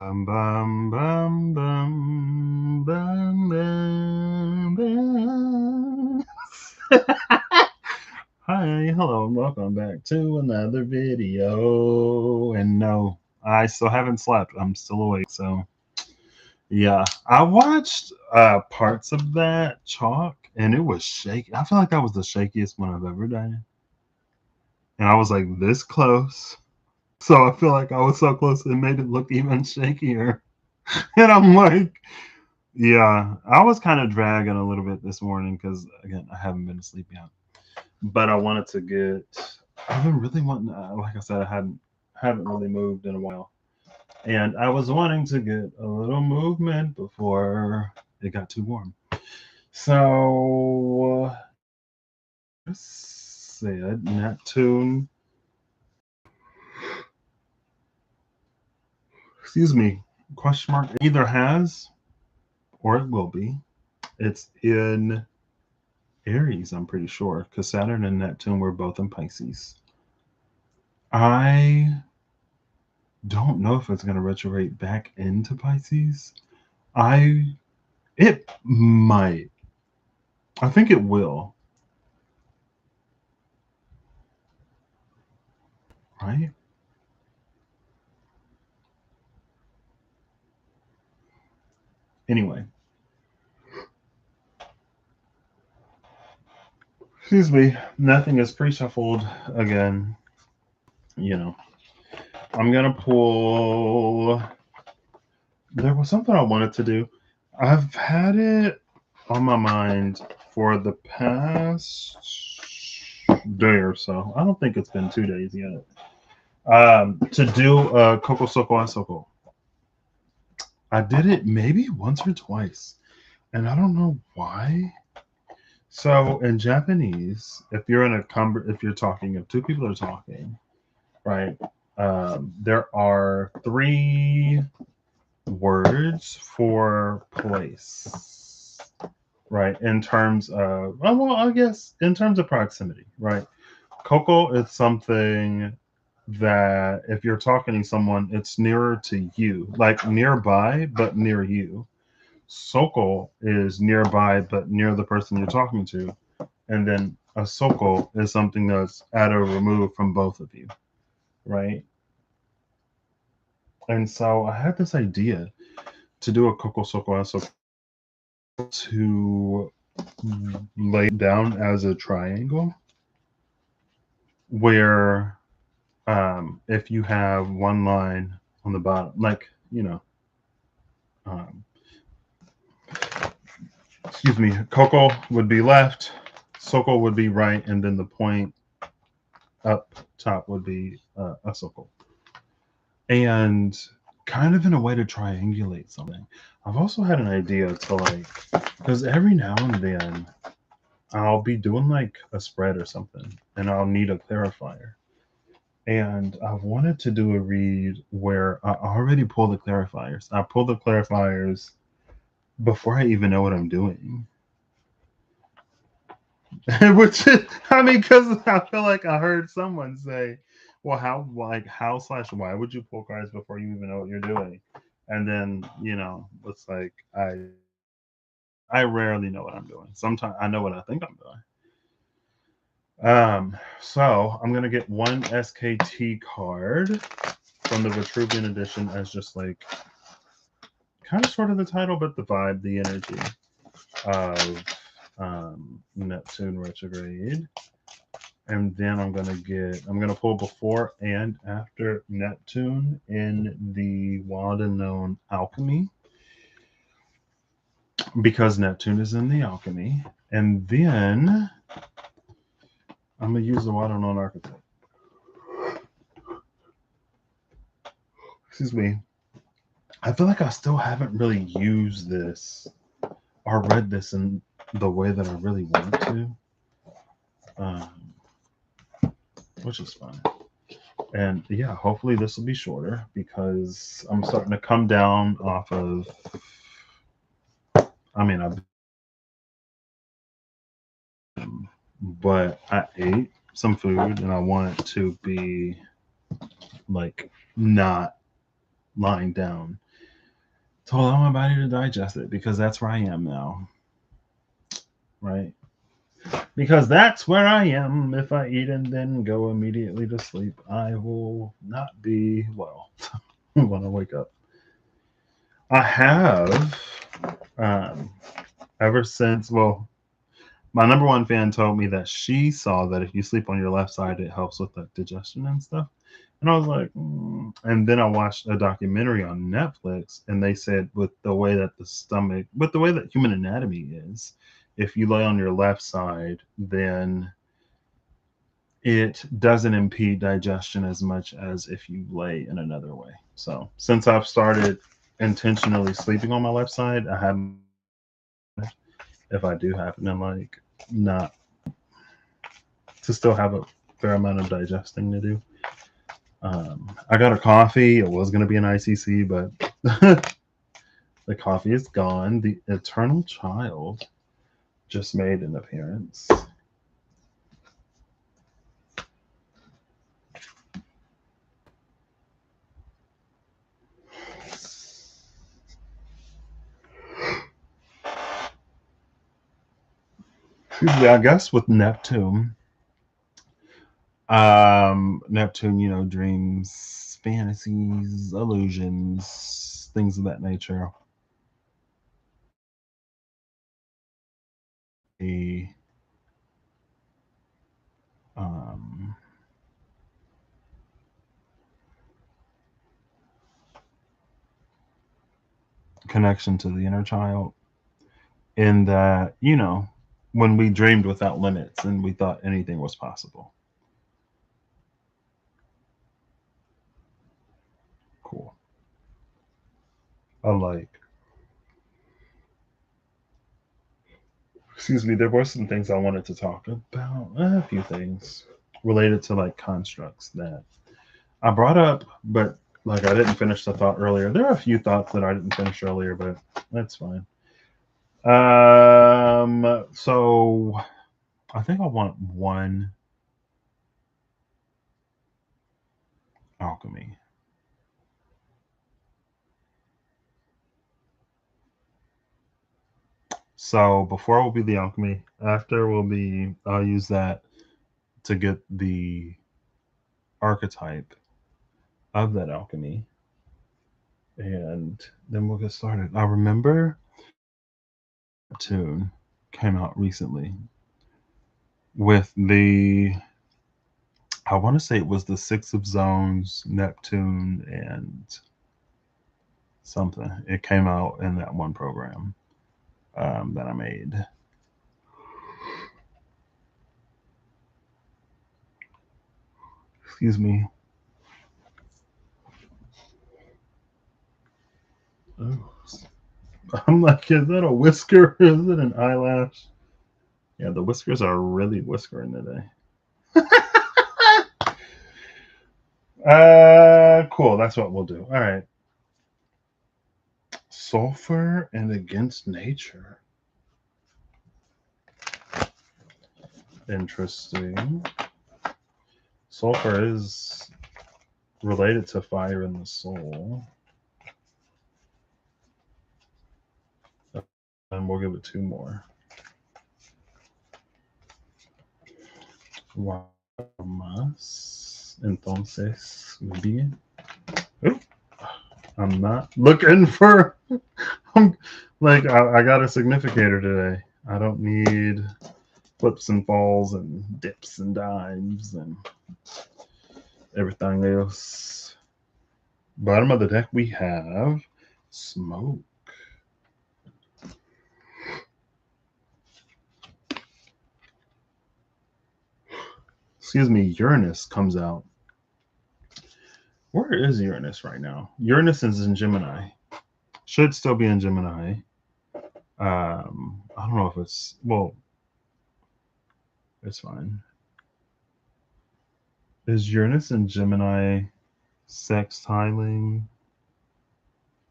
Bum, bum, bum, bum, bum, bum, bum. Hi, hello, and welcome back to another video. And no, I still haven't slept. I'm still awake. So, yeah, I watched parts of that chalk, and it was shaky. I feel like that was the shakiest one I've ever done. And I was like this close. So I feel like I was so close, it made it look even shakier. And I'm like, yeah, I was kind of dragging a little bit this morning because again, I haven't been asleep yet. But I wanted to get. I've been really wanting. Like I said, I haven't really moved in a while, and I was wanting to get a little movement before it got too warm. So, said Neptune. Excuse me. Question mark either has or it will be. It's in Aries, I'm pretty sure, because Saturn and Neptune were both in Pisces. I don't know if it's going to retrograde back into Pisces. I it might. I think it will. Right? Anyway, excuse me. Nothing is pre-shuffled again. You know, I'm gonna pull. There was something I wanted to do. I've had it on my mind for the past day or so. I don't think it's been 2 days yet. To do a Coco Soco Asoko. I did it maybe once or twice, and I don't know why. So in Japanese, if you're in if you're talking, if two people are talking, right? There are three words for place, right? In terms of, well, I guess in terms of proximity, right? Koko is something that if you're talking to someone, it's nearer to you, like nearby, but near you. Soko is nearby, but near the person you're talking to. And then a soko is something that's at or removed from both of you, right? And so I had this idea to do a koko soko aso to lay down as a triangle where if you have one line on the bottom, like, um, excuse me, Coco would be left, Soko would be right, and then the point up top would be a Soko. And kind of in a way to triangulate something. I've also had an idea to like, because every now and then I'll be doing like a spread or something, and I'll need a clarifier. And I've wanted to do a read where I already pull the clarifiers. I pull the clarifiers before I even know what I'm doing. Which is, I mean, because I feel like I heard someone say, "Well, how slash why would you pull cards before you even know what you're doing?" And then it's like I rarely know what I'm doing. Sometimes I know what I think I'm doing. So I'm gonna get one SKT card from the Vitruvian edition as just like kind of sort of the title, but the vibe, the energy of Neptune retrograde. And then I'm gonna pull before and after Neptune in the wild and known alchemy, because Neptune is in the alchemy. And then I'm gonna use the wild and known archetype. Excuse me. I feel like I still haven't really used this or read this in the way that I really want to, um, which is fine. And yeah, hopefully this will be shorter because I'm starting to come down off of. I mean, but I ate some food and I want it to be like not lying down to allow my body to digest it, because that's where I am now. Right? Because that's where I am. If I eat and then go immediately to sleep, I will not be well when I wake up. I have, um, ever since, well, my number one fan told me that she saw that if you sleep on your left side, it helps with like digestion and stuff. And I was like, And then I watched a documentary on Netflix, and they said with the way that the stomach, with the way that human anatomy is, if you lay on your left side, then it doesn't impede digestion as much as if you lay in another way. So since I've started intentionally sleeping on my left side, I haven't, if I do happen to like not, to still have a fair amount of digesting to do. I got a coffee. It was going to be an ICC, but the coffee is gone. The eternal child just made an appearance. I guess with Neptune, Neptune, dreams, fantasies, illusions, things of that nature. The um, connection to the inner child, in that, when we dreamed without limits and we thought anything was possible. Cool. I like. Excuse me, there were some things I wanted to talk about. A few things related to like constructs that I brought up, but like I didn't finish the thought earlier. There are a few thoughts that I didn't finish earlier, but that's fine. So I think I want one alchemy. So before will be the alchemy. After will be, I'll use that to get the archetype of that alchemy, and then we'll get started. I remember tune came out recently with the, I want to say it was the Six of Zones, Neptune, and something. It came out in that one program that I made. Excuse me. Oh. I'm like, is that a whisker? Is it an eyelash? Yeah, the whiskers are really whiskering today. Cool. That's what we'll do. All right. Sulfur and against nature. Interesting. Sulfur is related to fire in the soul. And we'll give it two more. Más. Entonces, bien. Ooh, I'm not looking for. I'm like, I got a significator today. I don't need flips and falls and dips and dives and everything else. Bottom of the deck, we have smoke. Excuse me, Uranus comes out. Where is Uranus right now? Uranus is in Gemini. Should still be in Gemini. I don't know if it's, well, it's fine. Is Uranus in Gemini sextiling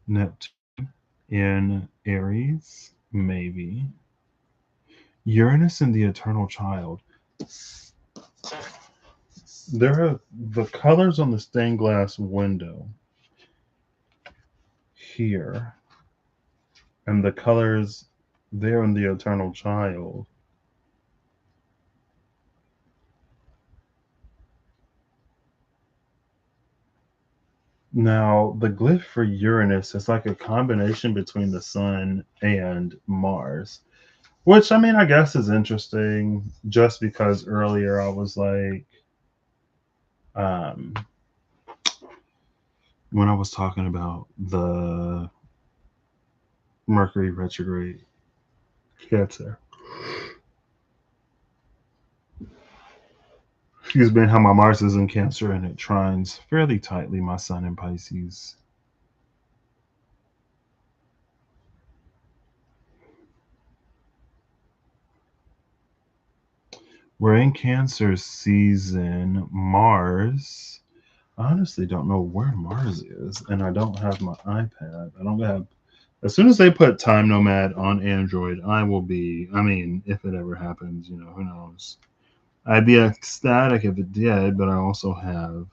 Neptune in Aries? Maybe. Uranus and the Eternal Child. There are the colors on the stained glass window here. And the colors there in the Eternal Child. Now, the glyph for Uranus is like a combination between the Sun and Mars, which I mean, I guess is interesting just because earlier I was like, um, when I was talking about the Mercury retrograde Cancer. Excuse me, how my Mars is in Cancer and it trines fairly tightly my Sun in Pisces. We're in Cancer season. Mars. I honestly don't know where Mars is, and I don't have my iPad. I don't have. As soon as they put Time Nomad on Android, I will be. I mean, if it ever happens, who knows? I'd be ecstatic if it did, but I also have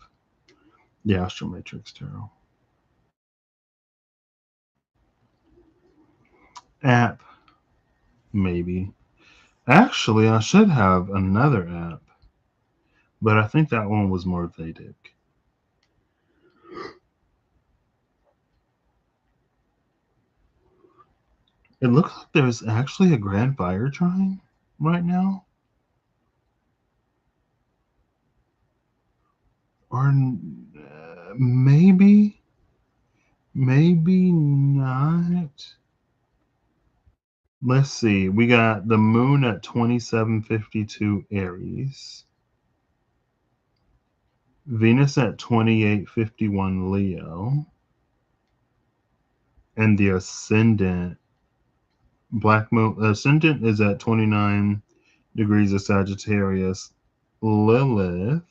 the Astromatrix Tarot app, maybe. Actually, I should have another app, but I think that one was more Vedic. It looks like there's actually a Grand Fire trine right now. Or maybe not. Let's see. We got the moon at 2752 Aries, Venus at 2851 Leo, and the ascendant black moon ascendant is at 29 degrees of Sagittarius, Lilith.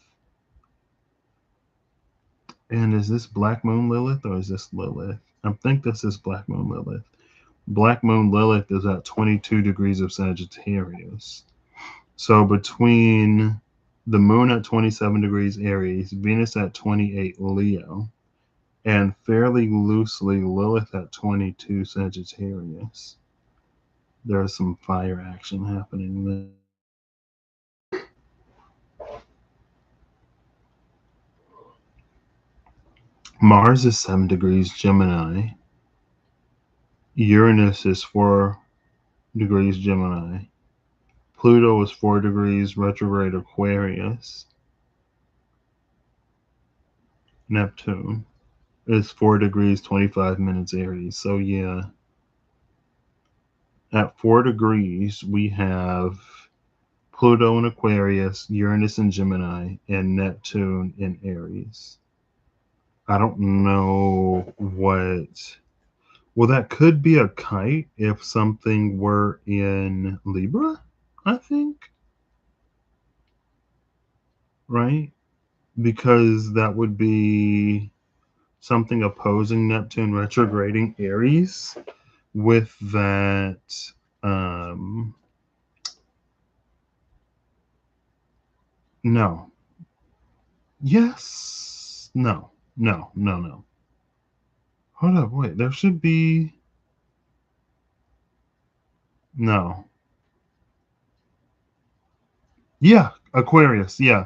And is this black moon Lilith or is this Lilith? I think this is black moon Lilith. Black moon Lilith is at 22 degrees of Sagittarius. So between the moon at 27 degrees Aries, Venus at 28 Leo, and fairly loosely Lilith at 22 Sagittarius, there's some fire action happening there. Mars is 7 degrees Gemini. Uranus is 4 degrees Gemini. Pluto is 4 degrees retrograde Aquarius. Neptune is 4 degrees 25 minutes Aries. So yeah, at 4 degrees we have Pluto in Aquarius, Uranus in Gemini, and Neptune in Aries. I don't know what. Well, that could be a kite if something were in Libra, I think. Right? Because that would be something opposing Neptune retrograding Aries with that. No. Yes. No. No. No. No. Hold up. Wait. There should be. No. Yeah. Aquarius. Yeah.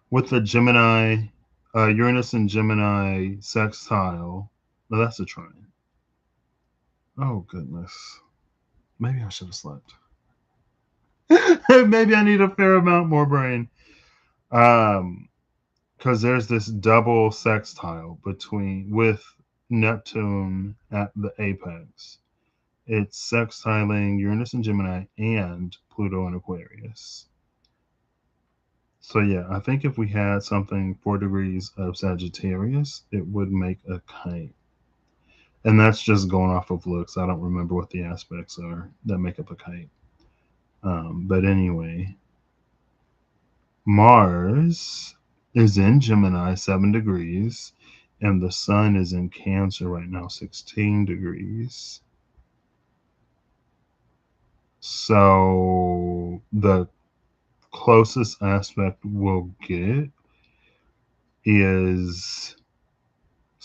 With the Gemini, Uranus and Gemini sextile. No, that's a trine. Oh, goodness. Maybe I should have slept. Maybe I need a fair amount more brain. Because there's this double sextile with Neptune at the apex. It's sextiling Uranus and Gemini and Pluto and Aquarius. So yeah, I think if we had something 4 degrees of Sagittarius, it would make a kite. And that's just going off of looks. I don't remember what the aspects are that make up a kite. But anyway, Mars is in Gemini, 7 degrees, and the Sun is in Cancer right now, 16 degrees. So the closest aspect we'll get is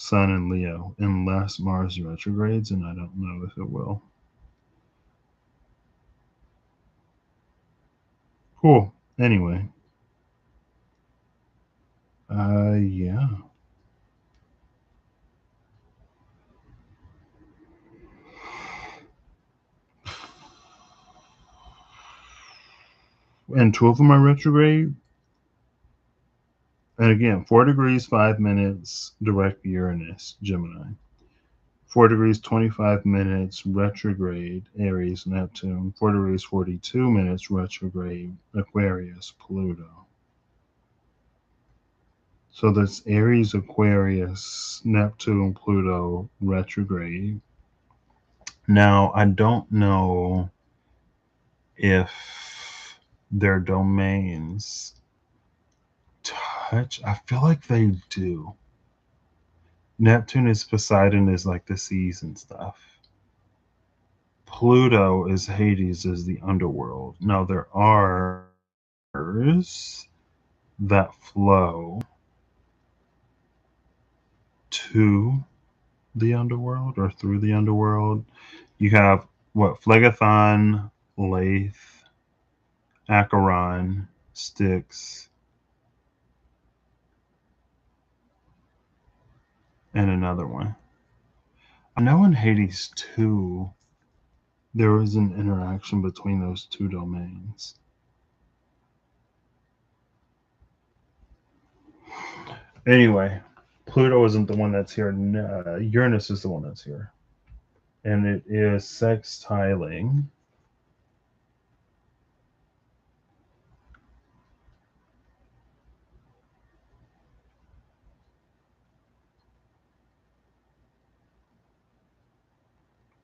Sun in Leo, unless Mars retrogrades, and I don't know if it will. Cool. Anyway. Yeah. And two of them are retrograde. And again, 4 degrees, 5 minutes, direct Uranus, Gemini. 4 degrees, 25 minutes, retrograde, Aries, Neptune. 4 degrees, 42 minutes, retrograde, Aquarius, Pluto. So that's Aries, Aquarius, Neptune, Pluto, retrograde. Now, I don't know if their domains touch. I feel like they do. Neptune is Poseidon, is like the seas and stuff. Pluto is Hades, is the underworld. Now there are that flow to the underworld or through the underworld. You have what? Phlegethon, Lathe, Acheron, Styx, and another one. I know in Hades 2, there was an interaction between those two domains. Anyway, Pluto isn't the one that's here. Uranus is the one that's here. And it is sextiling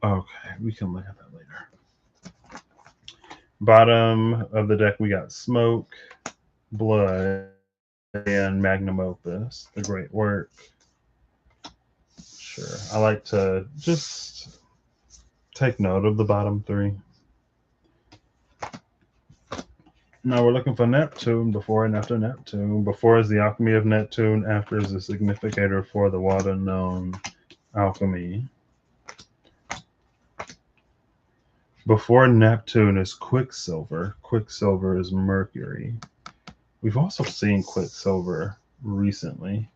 okay, we can look at that later. Bottom of the deck, we got Smoke, Blood, and Magnum Opus, the great work. Sure. I like to just take note of the bottom three. Now we're looking for Neptune, before and after Neptune. Before is the alchemy of Neptune, after is the significator for the water known alchemy. Before Neptune is Quicksilver. Quicksilver is Mercury. We've also seen Quicksilver recently.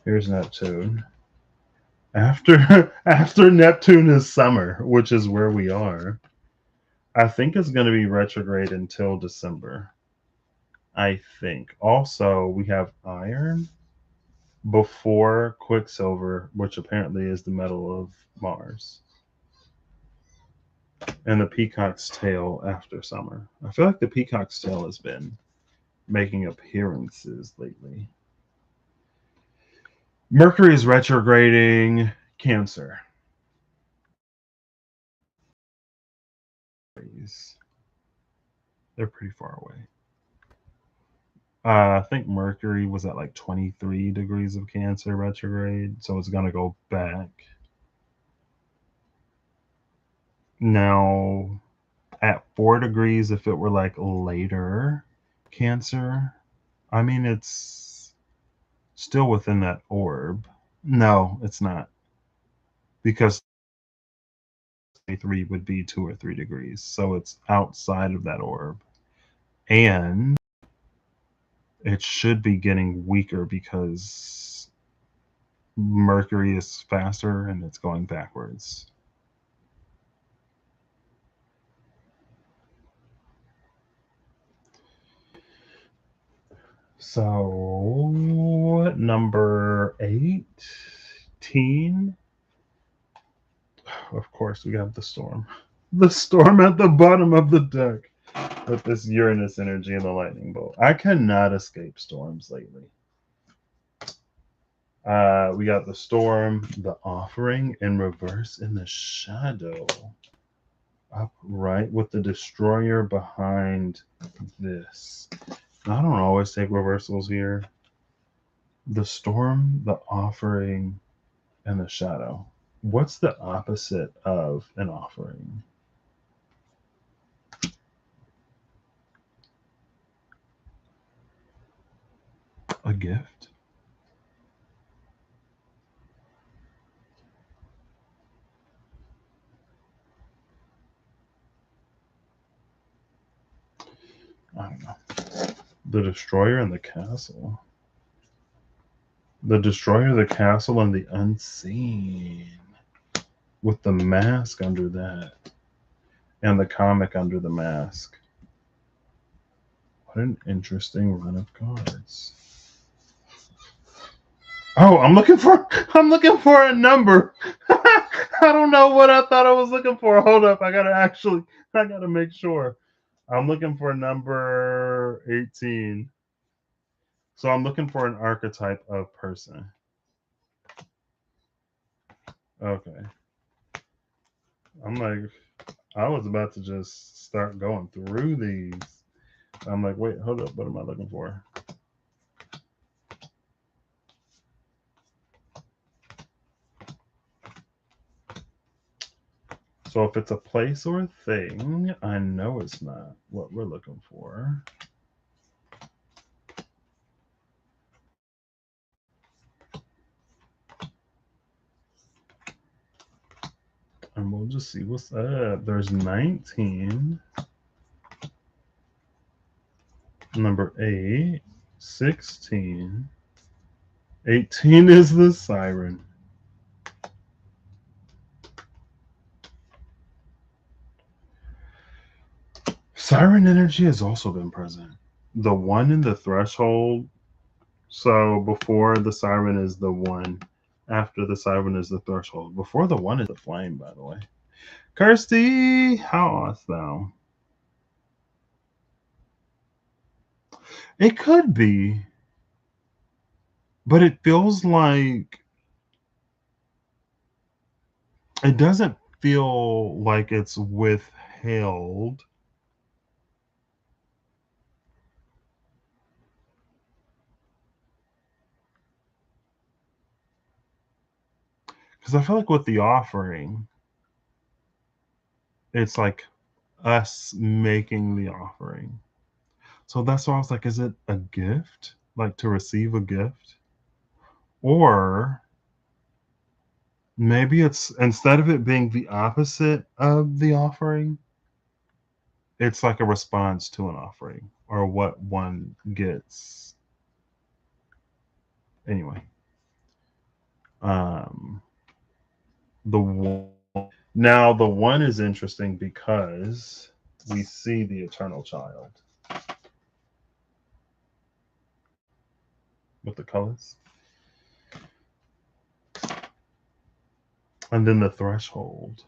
Here's Neptune. After Neptune is summer, which is where we are. I think it's going to be retrograde until December. I think. Also, we have Iron before Quicksilver, which apparently is the metal of Mars. And the Peacock's Tail after summer. I feel like the Peacock's Tail has been making appearances lately. Mercury is retrograding Cancer. They're pretty far away. I think Mercury was at like 23 degrees of Cancer retrograde, so it's going to go back. Now, at 4 degrees, if it were like later Cancer, I mean, it's still within that orb. No, it's not. Because 23 would be 2 or 3 degrees. So it's outside of that orb. And it should be getting weaker because Mercury is faster and it's going backwards. So, number 18. Of course, we have the storm. The storm at the bottom of the deck with this Uranus energy and the lightning bolt. I cannot escape storms lately. We got the storm, the offering in reverse in the shadow. Upright with the destroyer behind this. I don't always take reversals here. The storm, the offering, and the shadow. What's the opposite of an offering? A gift? I don't know. The destroyer and the castle. The destroyer, the castle, and the unseen. With the mask under that. And the comic under the mask. What an interesting run of cards. Oh, I'm looking for a number. I don't know what I thought I was looking for. Hold up. I gotta make sure. I'm looking for number 18. So I'm looking for an archetype of person. Okay. I'm like, I was about to just start going through these. I'm like, wait, hold up. What am I looking for? So if it's a place or a thing, I know it's not what we're looking for. And we'll just see what's up. There's 19. Number 8. 16. 18 is the siren. Siren energy has also been present. The 1 in the threshold. So before the siren is the 1. After the siren is the threshold. Before the 1 is the flame, by the way. Kirsty, how art thou? It could be. But it feels like it doesn't feel like it's withheld. Because I feel like with the offering, it's like us making the offering. So that's why I was like, is it a gift? Like to receive a gift? Or maybe it's instead of it being the opposite of the offering, it's like a response to an offering or what one gets. Anyway. The 1. Now the 1 is interesting because we see the eternal child with the colors. And then the threshold.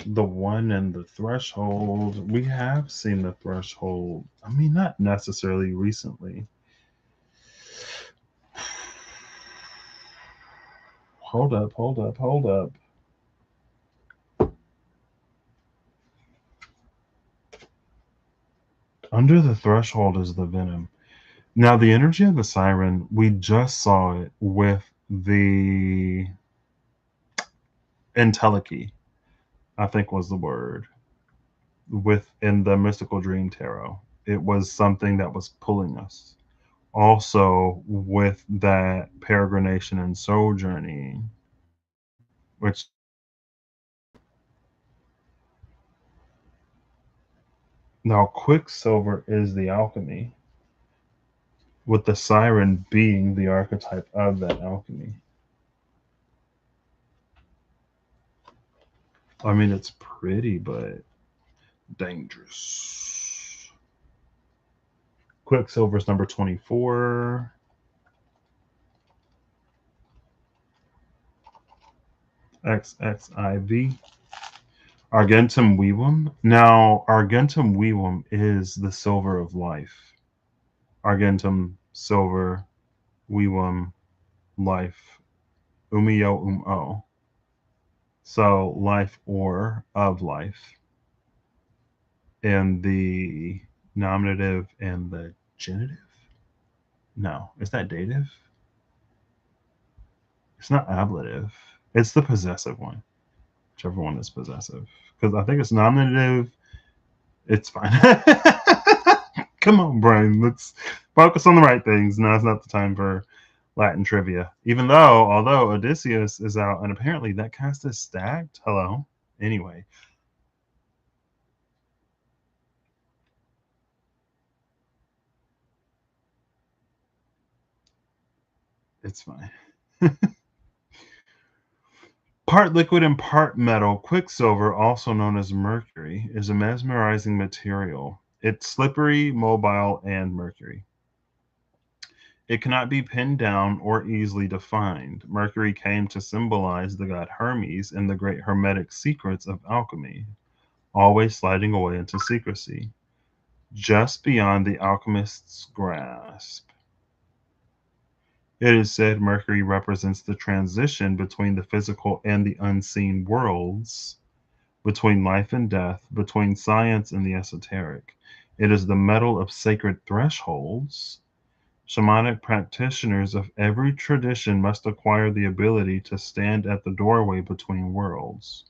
The 1 and the threshold. We have seen the threshold. I mean, not necessarily recently. Hold up. Under the threshold is the venom. Now, the energy of the siren, we just saw it with the entelechy, I think was the word, within the mystical dream tarot. It was something that was pulling us. Also, with that peregrination and sojourning, which now Quicksilver is the alchemy, with the siren being the archetype of that alchemy. I mean, it's pretty, but dangerous. Quicksilver's number 24. XXIV. Argentum Vivum. Now, Argentum Vivum is the silver of life. Argentum, silver, Vivum, life. Umio, umo. So, life or of life. And the nominative and the genitive? No. Is that dative? It's not ablative. It's the possessive one. Whichever one is possessive. Because I think it's nominative. It's fine. Come on, brain. Let's focus on the right things. Now it's not the time for Latin trivia. Although Odysseus is out, and apparently that cast is stacked. Hello. Anyway. It's fine. Part liquid and part metal, quicksilver, also known as mercury, is a mesmerizing material. It's slippery, mobile, and mercury. It cannot be pinned down or easily defined. Mercury came to symbolize the god Hermes in the great hermetic secrets of alchemy, always sliding away into secrecy, just beyond the alchemist's grasp. It is said Mercury represents the transition between the physical and the unseen worlds, between life and death, between science and the esoteric. It is the metal of sacred thresholds. Shamanic practitioners of every tradition must acquire the ability to stand at the doorway between worlds.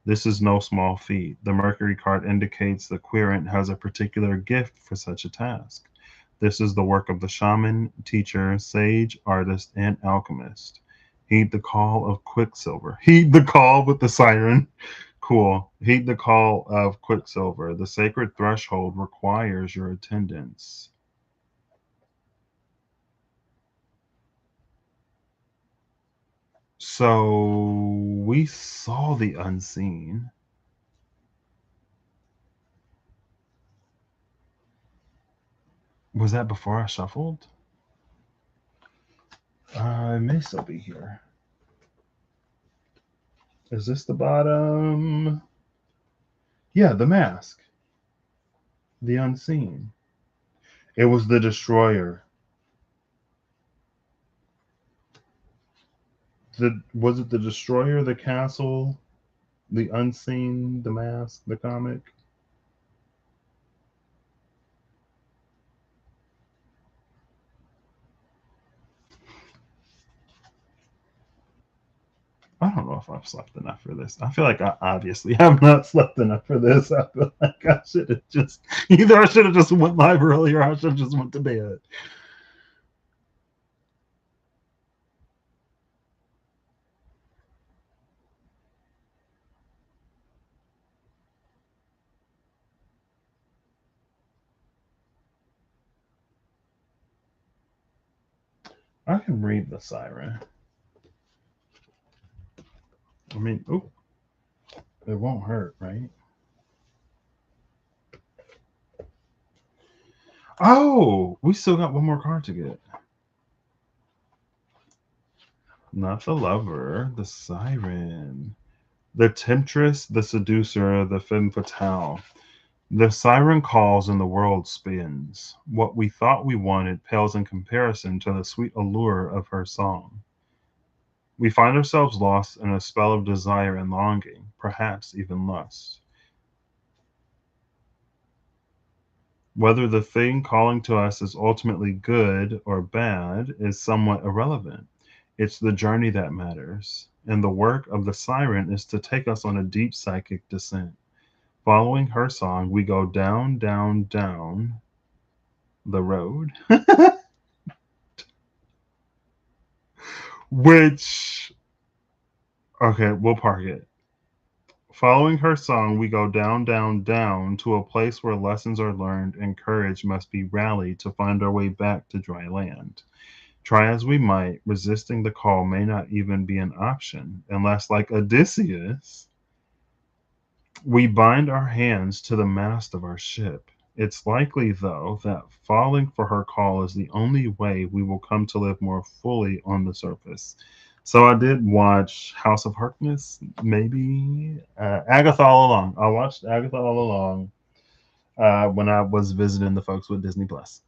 This is no small feat. The Mercury card indicates the querent has a particular gift for such a task. This is the work of the shaman, teacher, sage, artist, and alchemist. Heed the call of Quicksilver. Heed the call with the siren. Cool. Heed the call of Quicksilver. The sacred threshold requires your attendance. So we saw the unseen. Was that before I shuffled? It may still be here. Is this the bottom? Yeah, the mask. The unseen. It was the destroyer. Was it the destroyer, the castle, the unseen, the mask, the comic? I don't know if I've slept enough for this. I feel like I obviously have not slept enough for this. I feel like I should have just either I should have just went live earlier or I should have just went to bed. I can read the siren. I mean, oh, it won't hurt, right? Oh, we still got one more card to get. Not the lover, the siren. The temptress, the seducer, the femme fatale. The siren calls and the world spins. What we thought we wanted pales in comparison to the sweet allure of her song. We find ourselves lost in a spell of desire and longing, perhaps even lust. Whether the thing calling to us is ultimately good or bad is somewhat irrelevant. It's the journey that matters. And the work of the siren is to take us on a deep psychic descent. Following her song, we go down, down, down the road. Which, okay, we'll park it. Following her song, we go down, down, down to a place where lessons are learned and courage must be rallied to find our way back to dry land. Try as we might, resisting the call may not even be an option, unless, like Odysseus, we bind our hands to the mast of our ship. It's likely, though, that falling for her call is the only way we will come to live more fully on the surface. So I did watch House of Harkness, maybe Agatha All Along. I watched Agatha All Along when I was visiting the folks with Disney Plus,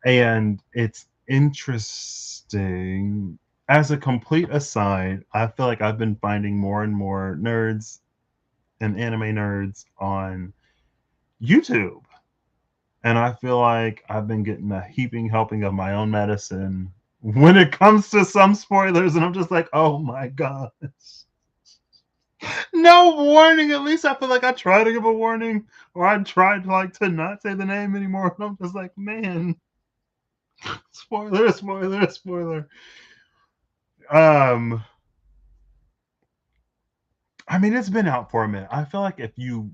and it's interesting. As a complete aside, I feel like I've been finding more and more nerds and anime nerds on YouTube. And I feel like I've been getting a heaping helping of my own medicine when it comes to some spoilers. And I'm just like, oh my gosh. No warning. At least I feel like I try to give a warning or I tried like to not say the name anymore. And I'm just like, man, spoiler, spoiler, spoiler. Um, I mean, it's been out for a minute. I feel like if you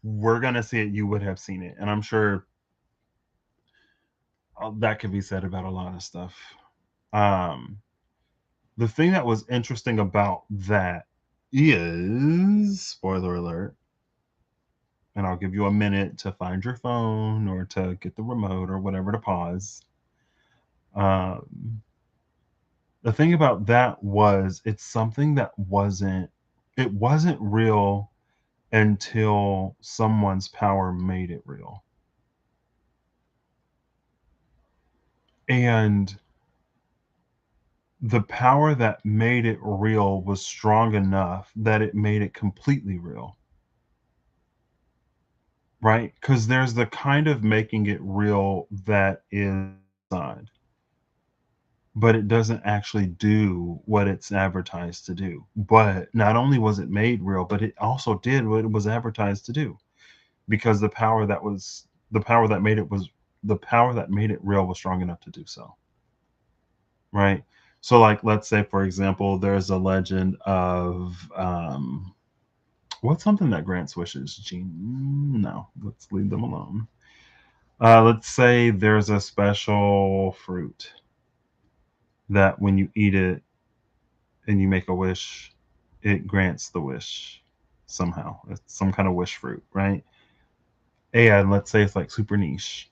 were gonna see it, you would have seen it. And I'm sure that could be said about a lot of stuff. Um, the thing that was interesting about that is, spoiler alert, and I'll give you a minute to find your phone or to get the remote or whatever to pause. Um, the thing about that was it's something that wasn't real until someone's power made it real. And the power that made it real was strong enough that it made it completely real, right? Because there's the kind of making it real that is side, but it doesn't actually do what it's advertised to do. But not only was it made real, but it also did what it was advertised to do, because the power that made it real was strong enough to do so, right? So, like, let's say, for example, there's a legend of what's something that grants wishes? Gene? No, let's leave them alone. Let's say there's a special fruit that when you eat it and you make a wish, it grants the wish somehow. It's some kind of wish fruit, right? And let's say it's like super niche,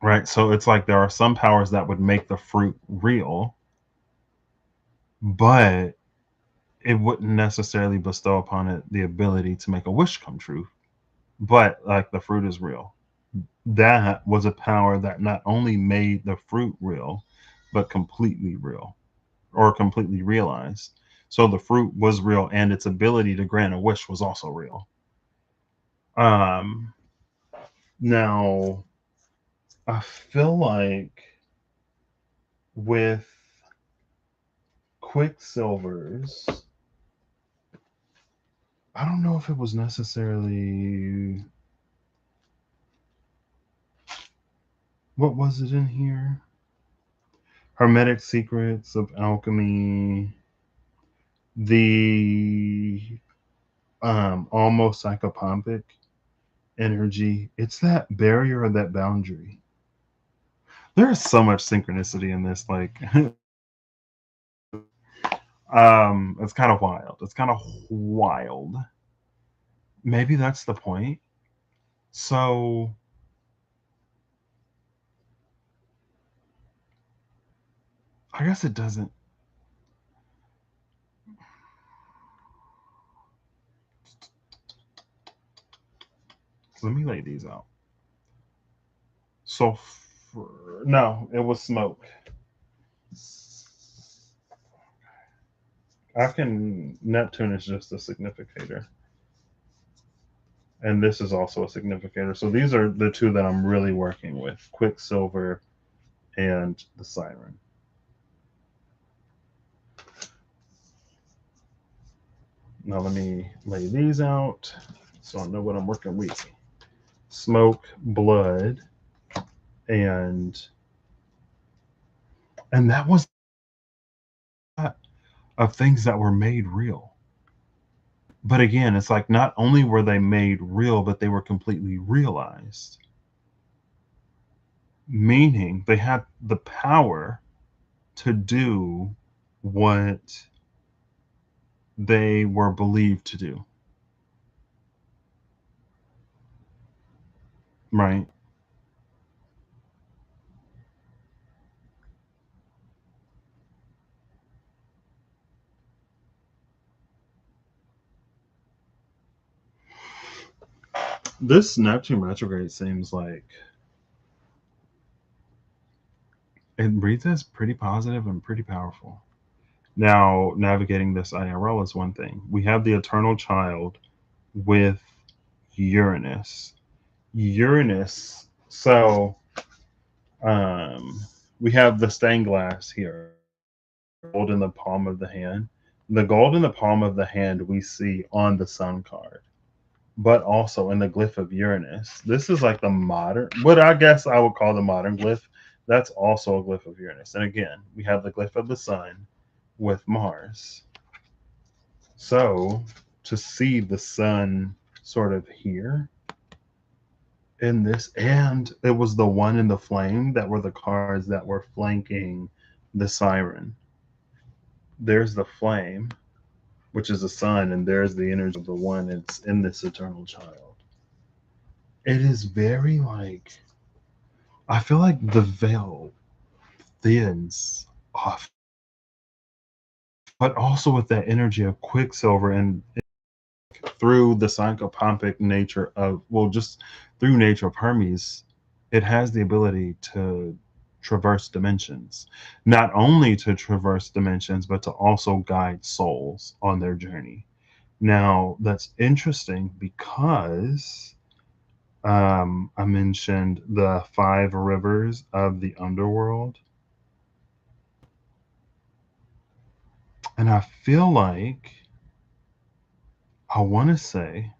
right? So it's like there are some powers that would make the fruit real, but it wouldn't necessarily bestow upon it the ability to make a wish come true. But like the fruit is real. That was a power that not only made the fruit real, but completely real or completely realized. So the fruit was real and its ability to grant a wish was also real. Um, now, I feel like with Quicksilver's, I don't know if it was necessarily. What was it in here? Hermetic Secrets of Alchemy, the almost psychopompic energy. It's that barrier or that boundary. There is so much synchronicity in this. Like, it's kind of wild. It's kind of wild. Maybe that's the point. So, I guess it doesn't. Let me lay these out. So, no, it was smoke. I can. Neptune is just a significator, and this is also a significator. So these are the two that I'm really working with: Quicksilver and the Siren. Now let me lay these out so I know what I'm working with. Smoke, blood, and that was of things that were made real. But again, it's like not only were they made real, but they were completely realized. Meaning they had the power to do what they were believed to do. Right? This Neptune retrograde seems like it reads as pretty positive and pretty powerful. Now, navigating this IRL is one thing. We have the eternal child with Uranus. Uranus. So, um, we have the stained glass here, gold in the palm of the hand. The gold in the palm of the hand we see on the Sun card, but also in the glyph of Uranus. This is like the modern, what I guess I would call the modern glyph. That's also a glyph of Uranus. And again, we have the glyph of the Sun with Mars. So to see the Sun sort of here in this, and it was the one in the flame that were the cards that were flanking the siren. There's the flame, which is the sun, and there's the energy of the one that's in this eternal child. It is very like, I feel like the veil thins off, but also with that energy of Quicksilver and through the psychopompic nature of, well, just through nature of Hermes, it has the ability to traverse dimensions. Not only to traverse dimensions, but to also guide souls on their journey. Now, that's interesting because I mentioned the 5 rivers of the underworld. And I feel like, I want to say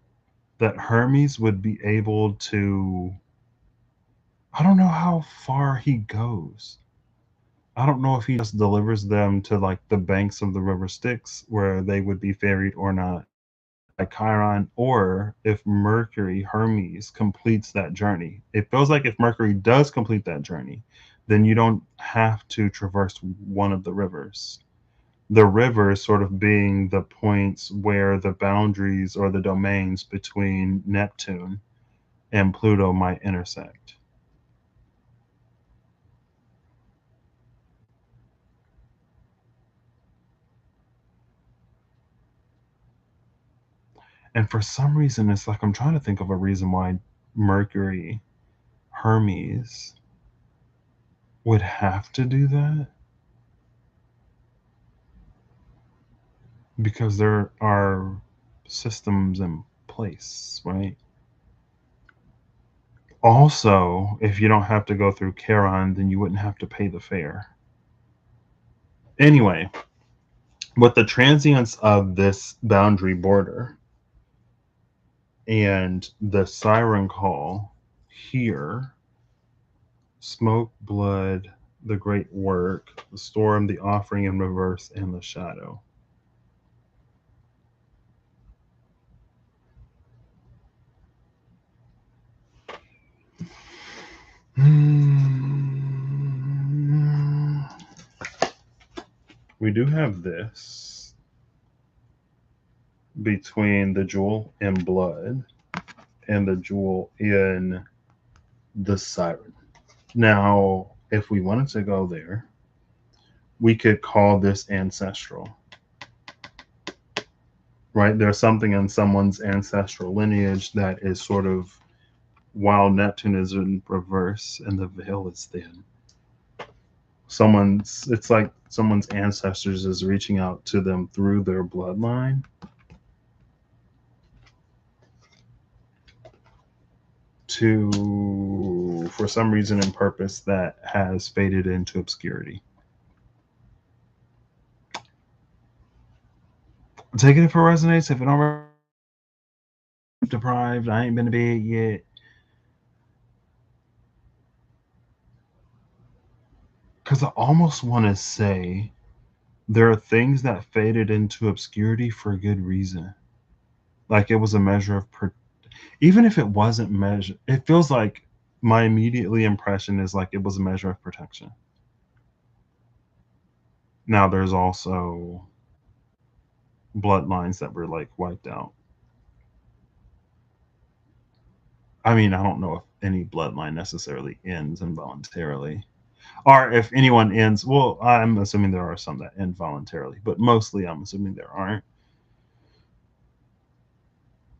that Hermes would be able to, I don't know how far he goes. I don't know if he just delivers them to like the banks of the river Styx where they would be ferried or not, like Chiron, or if Mercury, Hermes, completes that journey. It feels like if Mercury does complete that journey, then you don't have to traverse one of the rivers. The rivers sort of being the points where the boundaries or the domains between Neptune and Pluto might intersect. And for some reason, it's like I'm trying to think of a reason why Mercury, Hermes would have to do that, because there are systems in place, right? Also, if you don't have to go through Charon, then you wouldn't have to pay the fare. Anyway, with the transience of this boundary border and the siren call here, smoke, blood, the great work, the storm, the offering in reverse, and the shadow. We do have this between the jewel in blood and the jewel in the siren. Now, if we wanted to go there, we could call this ancestral, right? There's something in someone's ancestral lineage that is sort of, while Neptune is in reverse and the veil is thin, it's like someone's ancestors is reaching out to them through their bloodline to, for some reason and purpose that has faded into obscurity. Take it if it resonates. If it don't, deprived, I ain't been to bed yet. Because I almost want to say there are things that faded into obscurity for good reason. Like it was a measure of, even if it wasn't measure, it feels like my immediately impression is like it was a measure of protection. Now there's also bloodlines that were like wiped out. I mean, I don't know if any bloodline necessarily ends involuntarily, or if anyone ends. Well, I'm assuming there are some that end voluntarily, but mostly I'm assuming there aren't.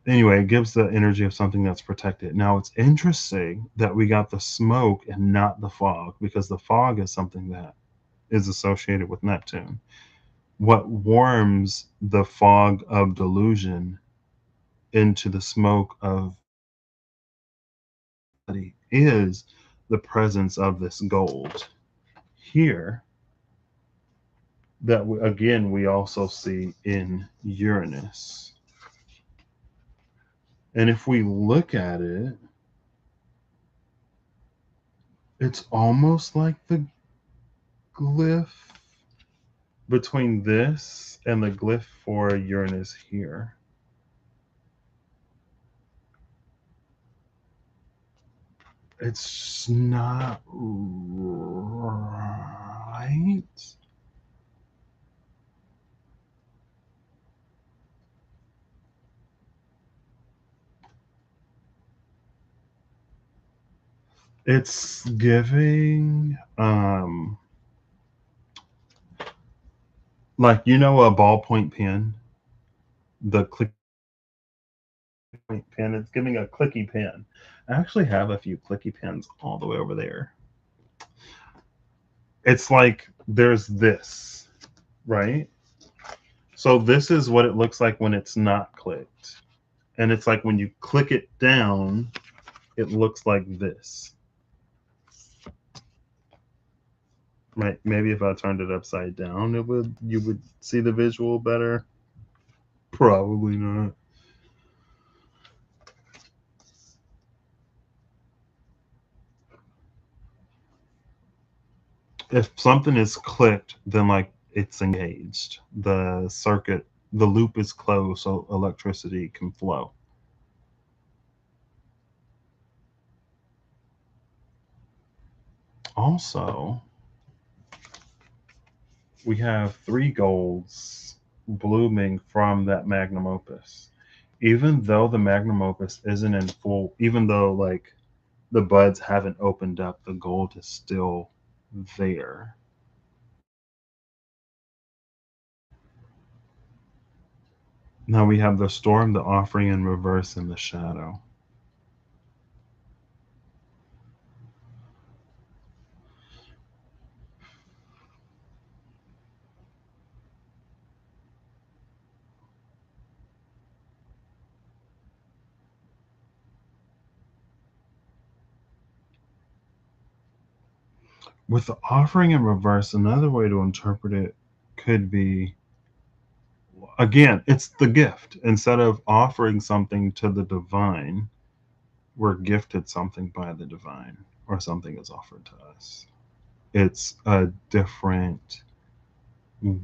Anyway, it gives the energy of something that's protected. Now, it's interesting that we got the smoke and not the fog, because the fog is something that is associated with Neptune. What warms the fog of delusion into the smoke of is the presence of this gold here that again we also see in Uranus. And if we look at it, it's almost like the glyph between this and the glyph for Uranus here. It's not right. It's giving like, you know, a ballpoint pen, the click pen. It's giving a clicky pen. I actually have a few clicky pens all the way over there. It's like there's this, right? So this is what it looks like when it's not clicked. And it's like when you click it down, it looks like this. Right? Maybe if I turned it upside down, you would see the visual better. Probably not. If something is clicked, then like it's engaged. The circuit, the loop is closed, so electricity can flow. Also, we have 3 golds blooming from that magnum opus. Even though the magnum opus isn't in full, even though like the buds haven't opened up, the gold is still there. Now we have the storm, the offering in reverse, and the shadow. With the offering in reverse, another way to interpret it could be, again, it's the gift. Instead of offering something to the divine, we're gifted something by the divine, or something is offered to us. It's a different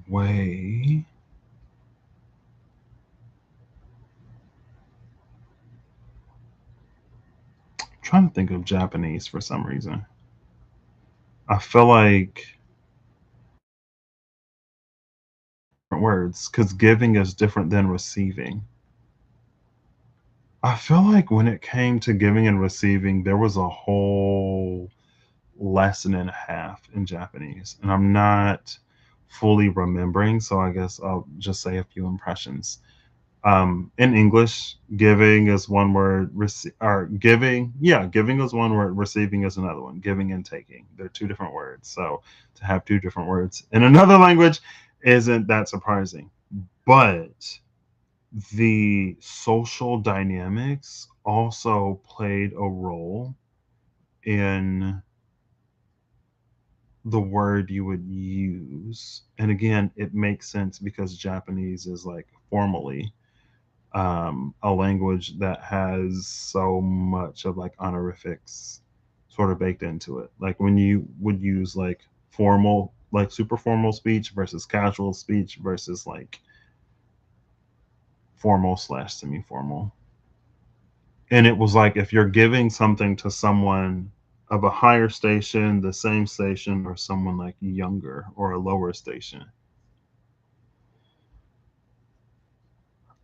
way. I'm trying to think of Japanese for some reason. I feel like words, because giving is different than receiving. I feel like when it came to giving and receiving, there was a whole lesson and a half in Japanese, and I'm not fully remembering, so I guess I'll just say a few impressions. In English, giving is one word, or giving, yeah, giving is one word, receiving is another one. Giving and taking, they're 2 different words. So to have 2 different words in another language isn't that surprising. But the social dynamics also played a role in the word you would use. And again, it makes sense because Japanese is like formally a language that has so much of like honorifics sort of baked into it. Like when you would use like formal, like super formal speech versus casual speech versus like formal slash semi formal. And it was like if you're giving something to someone of a higher station, the same station, or someone like younger or a lower station.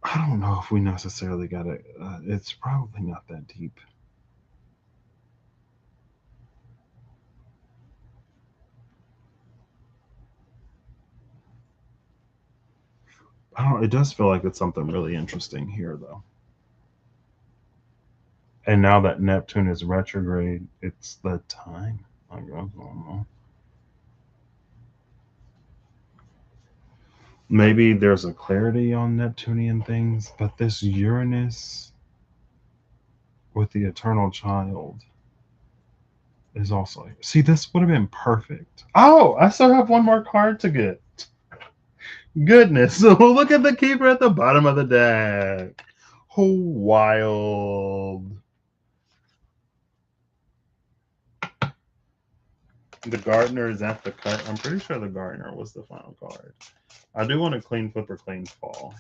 I don't know if we necessarily got it. It's probably not that deep. I don't. It does feel like it's something really interesting here, though. And now that Neptune is retrograde, it's the time. I guess, I don't know. Maybe there's a clarity on Neptunian things, but this Uranus with the eternal child is also. See, this would have been perfect. Oh, I still have one more card to get. Goodness. So look at the keeper at the bottom of the deck. Oh, wild. The gardener is at the cut. I'm pretty sure the gardener was the final card. I do want a clean flip or clean fall.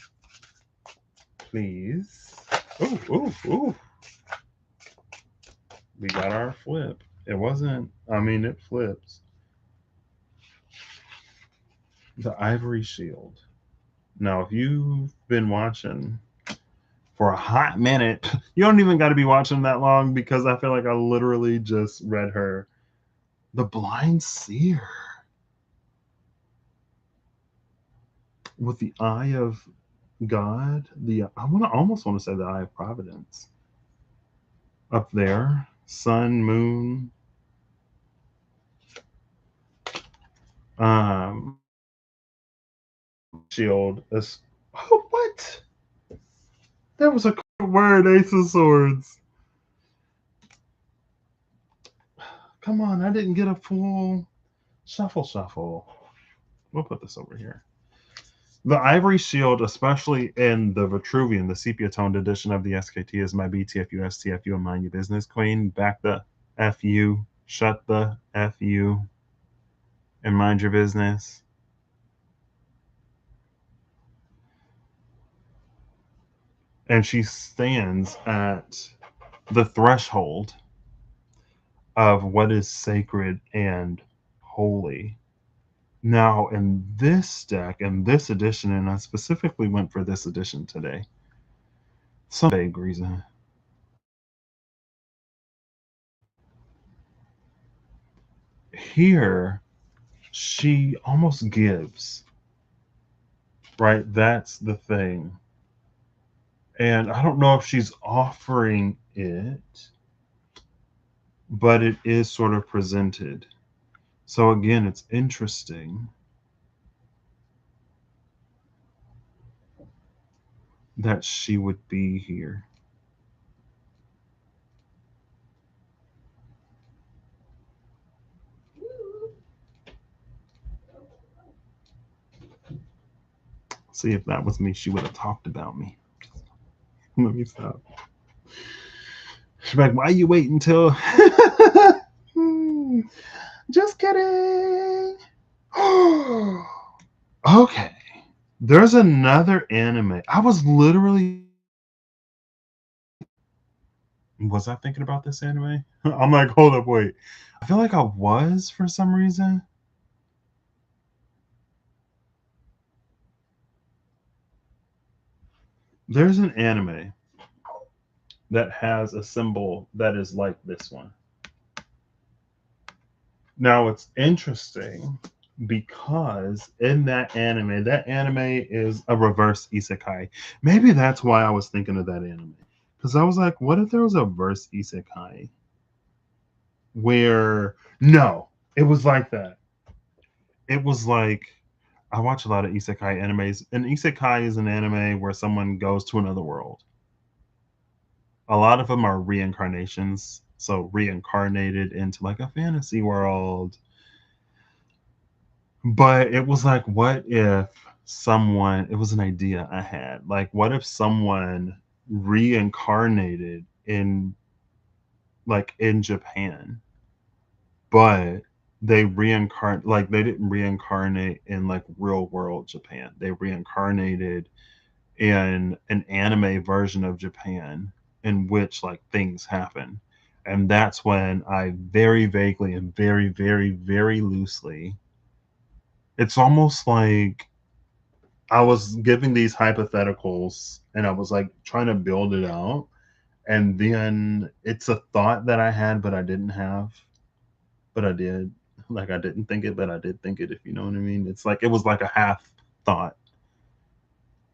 Please. Ooh, ooh, ooh. We got our flip. It wasn't, I mean, it flips. The Ivory Shield. Now, if you've been watching for a hot minute, you don't even got to be watching that long because I feel like I literally just read her. The Blind Seer with the Eye of God. Almost want to say the Eye of Providence up there. Sun, Moon. Um, Shield. Oh, what? That was a word. Ace of Swords. Come on, I didn't get a full shuffle. We'll put this over here. The Ivory Shield, especially in the Vitruvian, the sepia toned edition of the SKT, is my BTFU, STFU, and mind your business queen. Back the FU, shut the FU, and mind your business. And she stands at the threshold of what is sacred and holy. Now, in this deck, in this edition, and I specifically went for this edition today, some vague reason. Here, she almost gives, right? That's the thing. And I don't know if she's offering it, but it is sort of presented. So again, it's interesting that she would be here. See, if that was me, she would have talked about me. Let me stop. She's like, why you wait until? Just kidding. Okay. There's another anime. I was literally. Was I thinking about this anime? I'm like, hold up, wait. I feel like I was for some reason. There's an anime that has a symbol that is like this one. Now it's interesting because in that anime is a reverse isekai. Maybe that's why I was thinking of that anime. Because I was like, what if there was a reverse isekai? Where, no, it was like that. It was like, I watch a lot of isekai animes. An isekai is an anime where someone goes to another world. A lot of them are reincarnations. So reincarnated into like a fantasy world. But it was like, what if someone, it was an idea I had. Like, what if someone reincarnated in Japan, but they didn't reincarnate in like real world Japan. They reincarnated in an anime version of Japan in which like things happen. And that's when I very vaguely and very, very, very loosely, it's almost like I was giving these hypotheticals and I was like trying to build it out. And then it's a thought that I had, but I didn't have, but I did. Like I didn't think it, but I did think it, if you know what I mean. It's like it was like a half thought.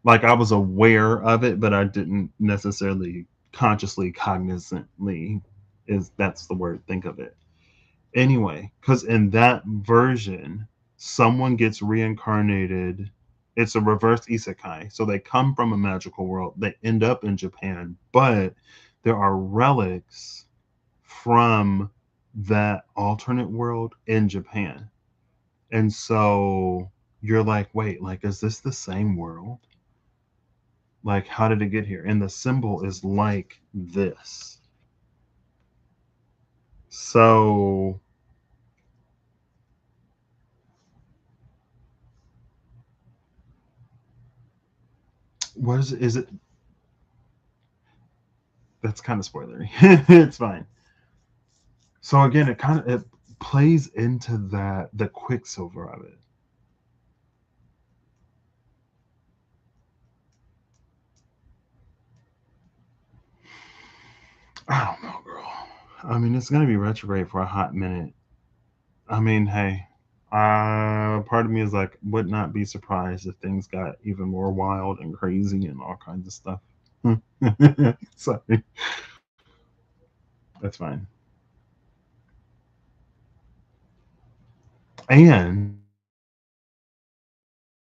Like I was aware of it, but I didn't necessarily consciously, cognizantly, is that's the word, think of it. Anyway, because in that version, someone gets reincarnated. It's a reverse isekai. So they come from a magical world. They end up in Japan, but there are relics from that alternate world in Japan. And so you're like, wait, like, is this the same world? Like, how did it get here? And the symbol is like this. So what is it? That's kind of spoilery. It's fine. So again, it plays into that, the quicksilver of it. I don't know, girl. I mean, it's gonna be retrograde for a hot minute. I mean, hey, part of me is like, would not be surprised if things got even more wild and crazy and all kinds of stuff. Sorry, that's fine. And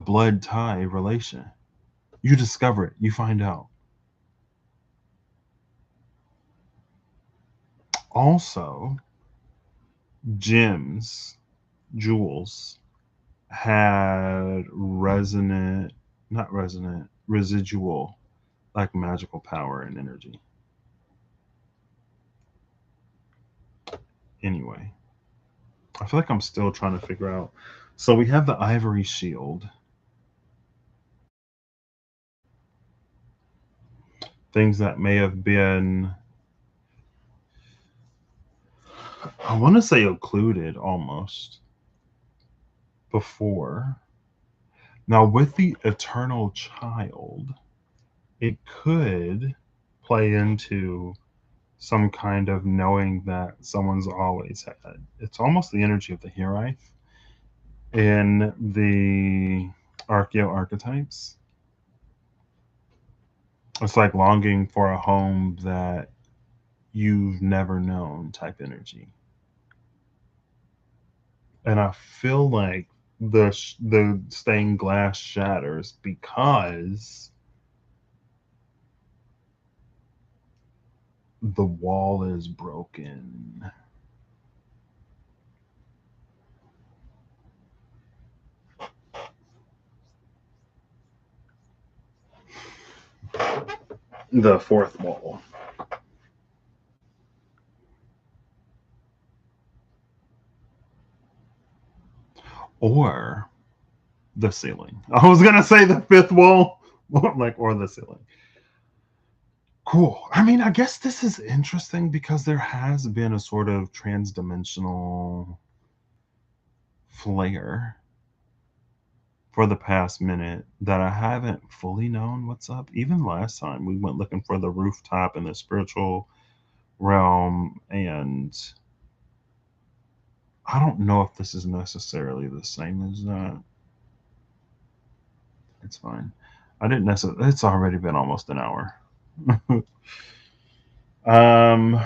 blood tie relation. You discover it. You find out. Also, gems, jewels had resonant, not resonant, residual, like magical power and energy. Anyway, I feel like I'm still trying to figure out. So we have the ivory shield, things that may have been, I want to say, occluded almost before. Now, with the eternal child, it could play into some kind of knowing that someone's always had. It's almost the energy of the Hierarch in the archeo archetypes. It's like longing for a home that you've never known type energy. And I feel like the stained glass shatters because the wall is broken. The fourth wall. Or the ceiling. I was gonna say the fifth wall, like, or the ceiling. Cool. I mean, I guess this is interesting because there has been a sort of transdimensional flair for the past minute that I haven't fully known what's up. Even last time we went looking for the rooftop in the spiritual realm, and I don't know if this is necessarily the same as that. It's fine. I didn't necessarily. It's already been almost an hour. um.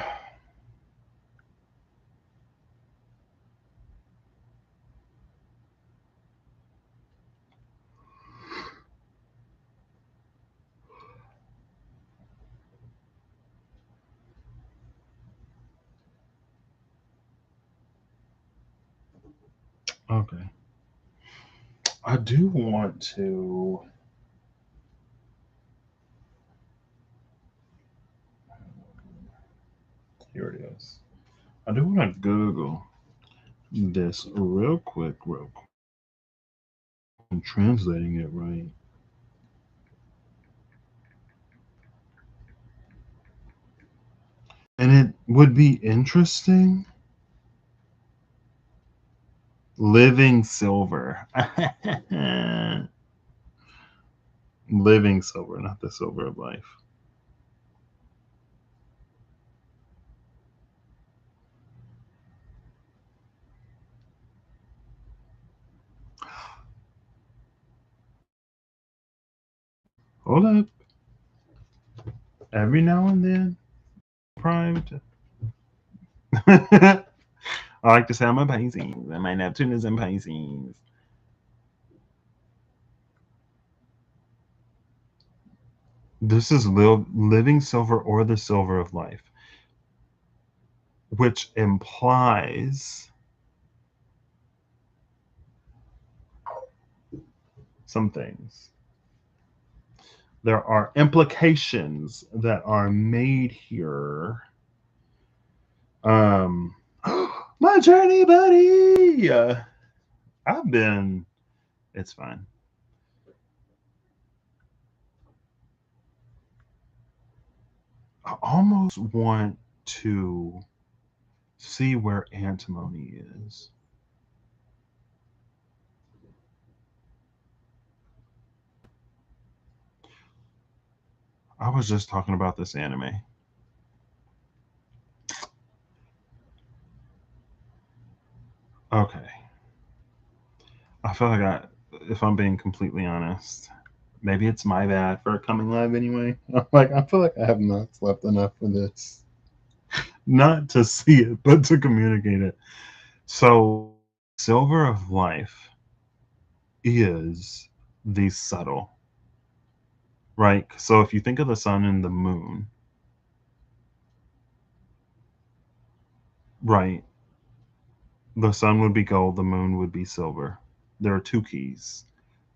Okay. I do want to. Here it is. I do want to Google this real quick, real quick. I'm translating it right. And it would be interesting. Living silver. Living silver, not the silver of life. Hold up. Every now and then, primed. I like to say I'm a Pisces, and my Neptune is in Pisces. This is living silver or the silver of life, which implies some things. There are implications that are made here. Um, my journey, buddy. I've been. It's fine. I almost want to see where antimony is. I was just talking about this anime. Okay. I feel like if I'm being completely honest, maybe it's my bad for coming live anyway. Like, I feel like I have not slept enough for this. Not to see it, but to communicate it. So, silver of life is the subtle, right? So, if you think of the sun and the moon, right, the sun would be gold, the moon would be silver. There are two keys,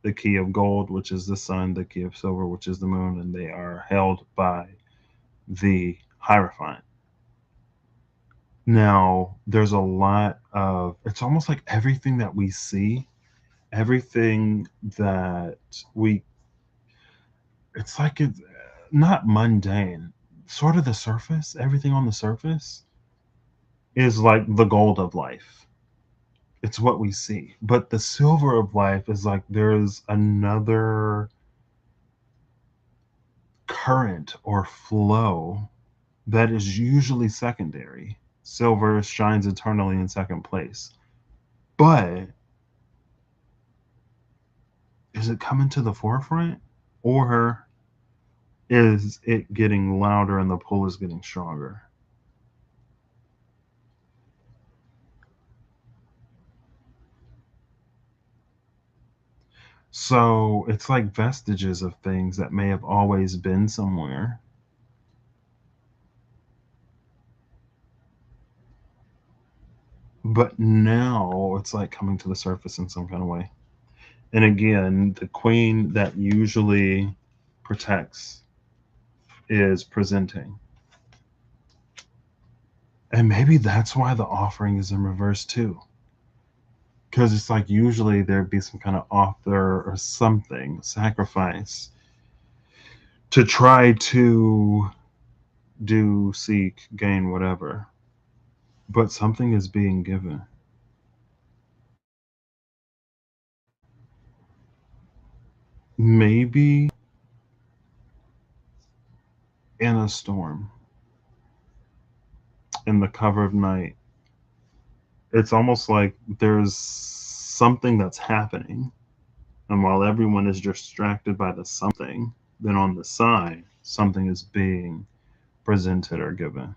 the key of gold, which is the sun, the key of silver, which is the moon, and they are held by the Hierophant. Now, there's a lot of, it's almost like everything that we see, everything that we, it's like it's not mundane, sort of the surface, everything on the surface is like the gold of life. It's what we see. But the silver of life is like there's another current or flow that is usually secondary. Silver shines eternally in second place. But is it coming to the forefront? Or is it getting louder and the pull is getting stronger? So it's like vestiges of things that may have always been somewhere, but now it's like coming to the surface in some kind of way. And again, the queen that usually protects is presenting. And maybe that's why the offering is in reverse too. Because it's like usually there'd be some kind of author or something, sacrifice, to try to do, seek, gain, whatever. But something is being given. Maybe in a storm, in the cover of night, it's almost like there's something that's happening. And while everyone is distracted by the something, then on the side, something is being presented or given.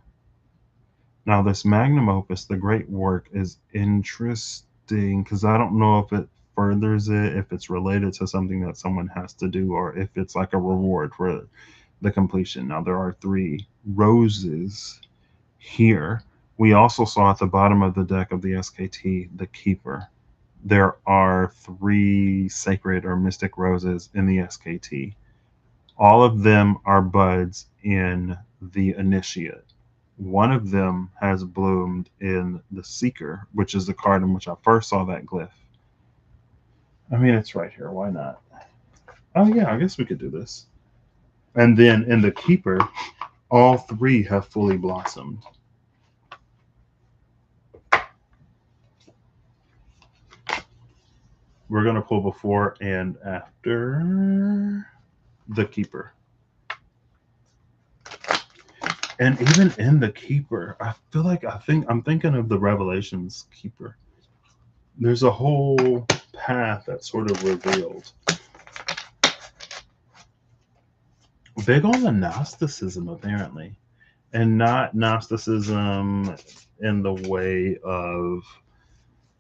Now, this magnum opus, the great work, is interesting because I don't know if it furthers it, if it's related to something that someone has to do, or if it's like a reward for the completion. Now, there are three roses here. We also saw at the bottom of the deck of the SKT the Keeper. There are three sacred or mystic roses in the SKT. All of them are buds in the Initiate. One of them has bloomed in the Seeker, which is the card in which I first saw that glyph. I mean, it's right here. Why not? Oh, yeah, I guess we could do this. And then in the Keeper, all three have fully blossomed. We're going to pull before and after the Keeper. And even in the Keeper, I feel like I'm thinking of the Revelations Keeper. There's a whole path that's sort of revealed. Big on the Gnosticism, apparently. And not Gnosticism in the way of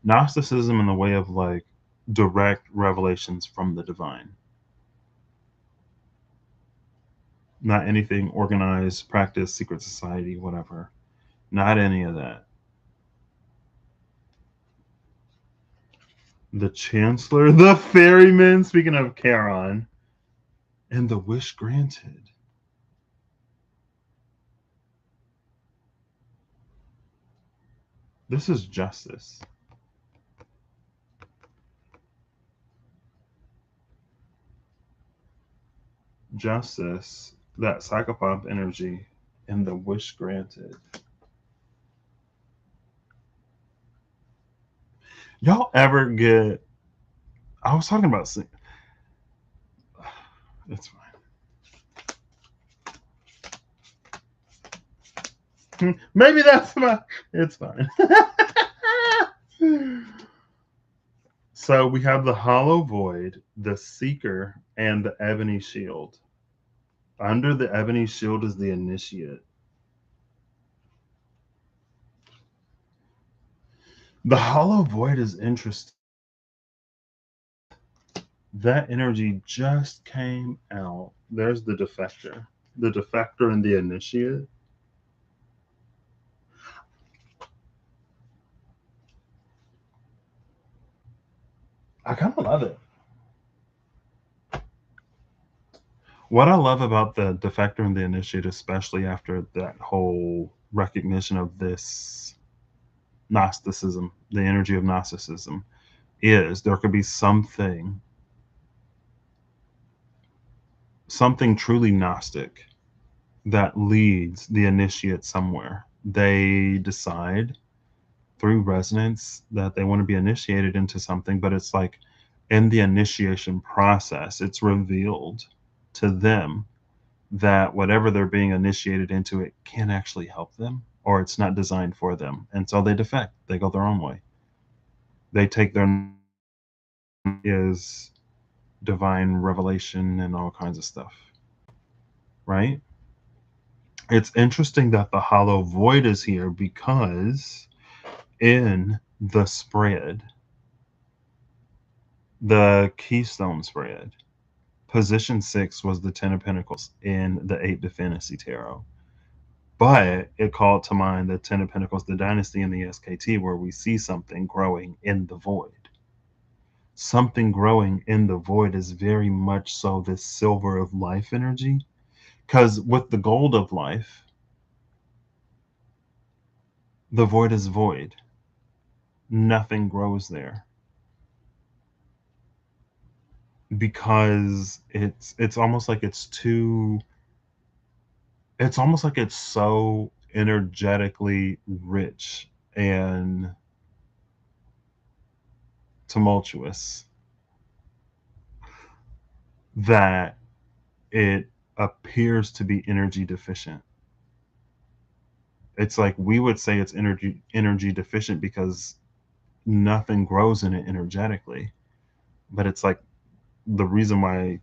Gnosticism in the way of like direct revelations from the divine. Not anything organized, practice, secret society, whatever. Not any of that. The Chancellor, the Ferryman, speaking of Charon, and the wish granted. This is justice. Justice, that psychopomp energy, and the wish granted. Y'all ever get? I was talking about. It's fine. Maybe that's my. It's fine. So we have the hollow void, the seeker, and the ebony shield. Under the ebony shield is the initiate. The hollow void is interesting. That energy just came out. There's the defector. The defector and the initiate. I kind of love it. What I love about the defector and the initiate, especially after that whole recognition of this Gnosticism, the energy of Gnosticism, is there could be something truly Gnostic that leads the initiate somewhere. They decide through resonance that they want to be initiated into something, but it's like in the initiation process, it's revealed to them that whatever they're being initiated into, it can't actually help them or it's not designed for them. And so they defect, they go their own way. They take their is divine revelation and all kinds of stuff, right? It's interesting that the hollow void is here because in the spread, the keystone spread, position 6 was the 10 of Pentacles in the 8 of Fantasy Tarot. But it called to mind the 10 of Pentacles, the dynasty in the SKT, where we see something growing in the void. Something growing in the void is very much so this silver of life energy. Because with the gold of life, the void is void. Nothing grows there. Because it's almost like it's almost like it's so energetically rich and tumultuous that it appears to be energy deficient. It's like we would say it's energy deficient because nothing grows in it energetically. But it's like the reason why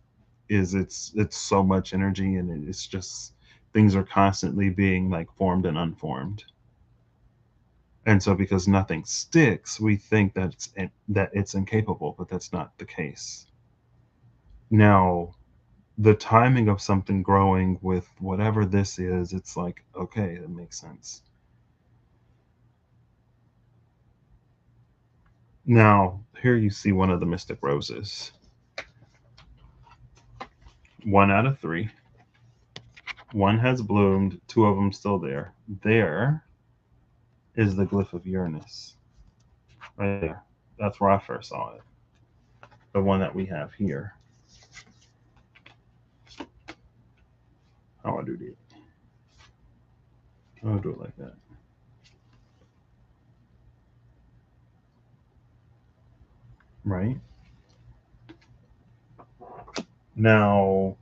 is it's so much energy and it's just things are constantly being like formed and unformed. And so because nothing sticks, we think that it's incapable, but that's not the case. Now, the timing of something growing with whatever this is, it's like, okay, that makes sense. Now, here you see one of the mystic roses. 1 out of 3. One has bloomed, 2 of them still there. There is the glyph of Uranus. Right there. That's where I first saw it. The one that we have here. How do I do that? I'll do it like that. Right? Now,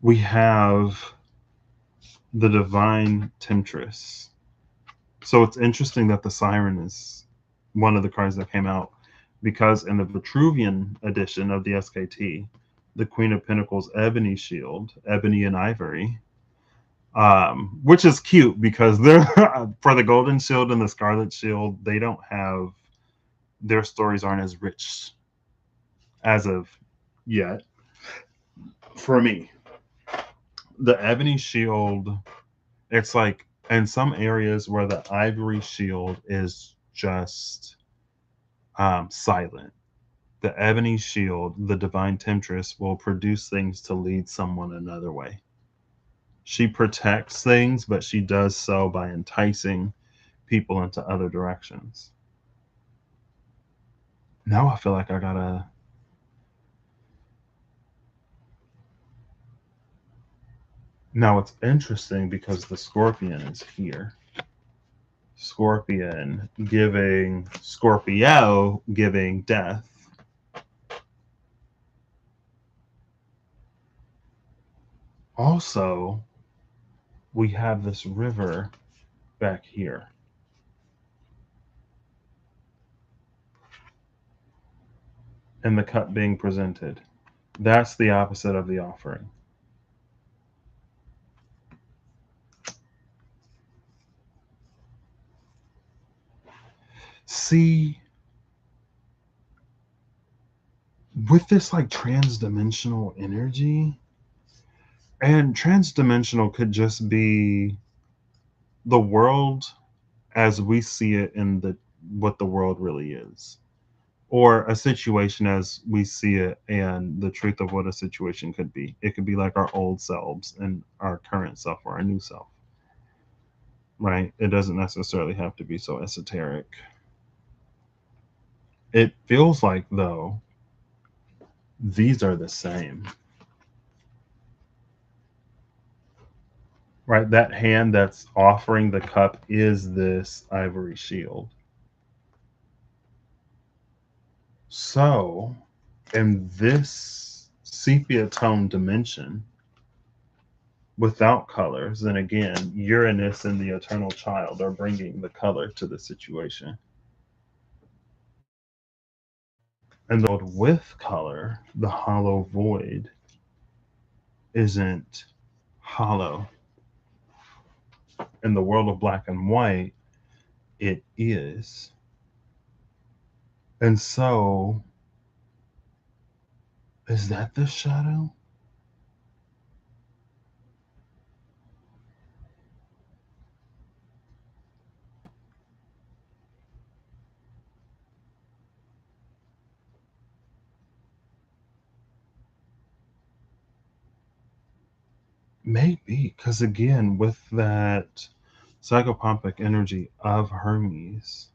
we have the divine temptress. So it's interesting that the siren is one of the cards that came out because in the Vitruvian edition of the SKT, the Queen of Pentacles ebony shield, ebony and ivory, which is cute because they're for the golden shield and the scarlet shield, they don't have their stories aren't as rich as of yet for me. The ebony shield, it's like in some areas where the ivory shield is just silent. The ebony shield, the divine temptress, will produce things to lead someone another way. She protects things, but she does so by enticing people into other directions. Now I feel like I gotta. Now it's interesting because the scorpion is here. Scorpion giving Scorpio giving death. Also, we have this river back here. And the cup being presented. That's the opposite of the offering. See, with this like transdimensional energy, and transdimensional could just be the world as we see it in the what the world really is, or a situation as we see it and the truth of what a situation could be. It could be like our old selves and our current self or our new self, right? It doesn't necessarily have to be so esoteric. It feels like, though, these are the same, right? That hand that's offering the cup is this ivory shield. So, in this sepia tone dimension, without colors, then again, Uranus and the eternal child are bringing the color to the situation. And the world with color, the hollow void, isn't hollow. In the world of black and white, it is. And so, is that the shadow? Maybe, because again, with that psychopompic energy of Hermes,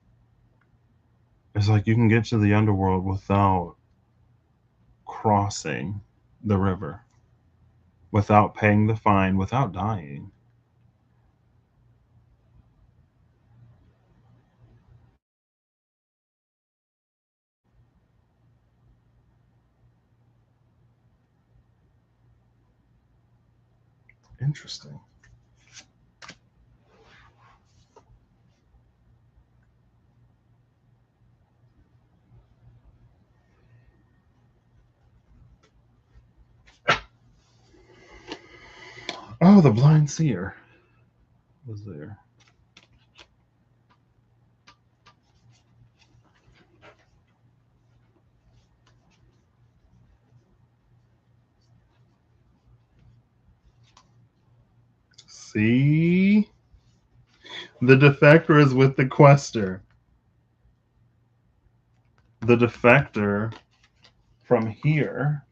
it's like you can get to the underworld without crossing the river, without paying the fine, without dying. Interesting. Oh, the blind seer was there. See? The defector is with the quester. The defector from here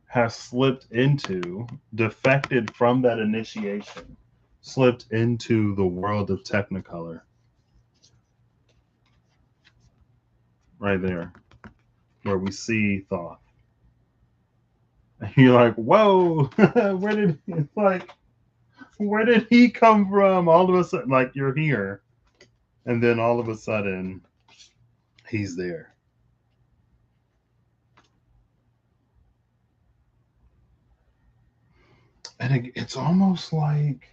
has slipped into, defected from that initiation, slipped into the world of Technicolor. Right there, where we see Thoth. And you're like, whoa, where did he come from? All of a sudden, like you're here. And then all of a sudden, he's there. And it's almost like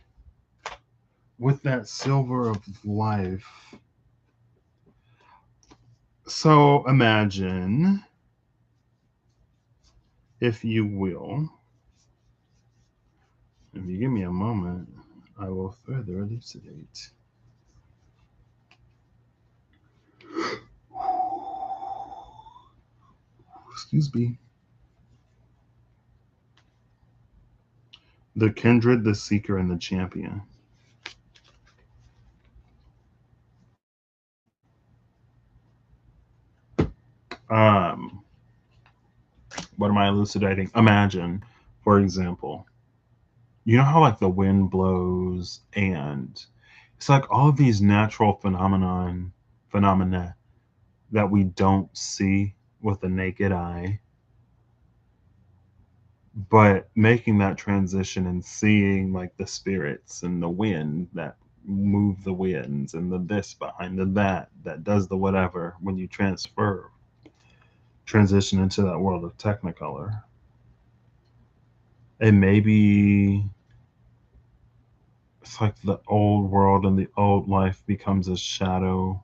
with that silver of life. So imagine, if you will, if you give me a moment, I will further elucidate. Excuse me. The kindred, the seeker, and the champion. Um, what am I elucidating? Imagine, for example, you know how like the wind blows and it's like all of these natural phenomena that we don't see with the naked eye. but making that transition and seeing like the spirits and the wind that move the winds and the this behind the that does the whatever when you transition into that world of technicolor. And maybe it's like the old world and the old life becomes a shadow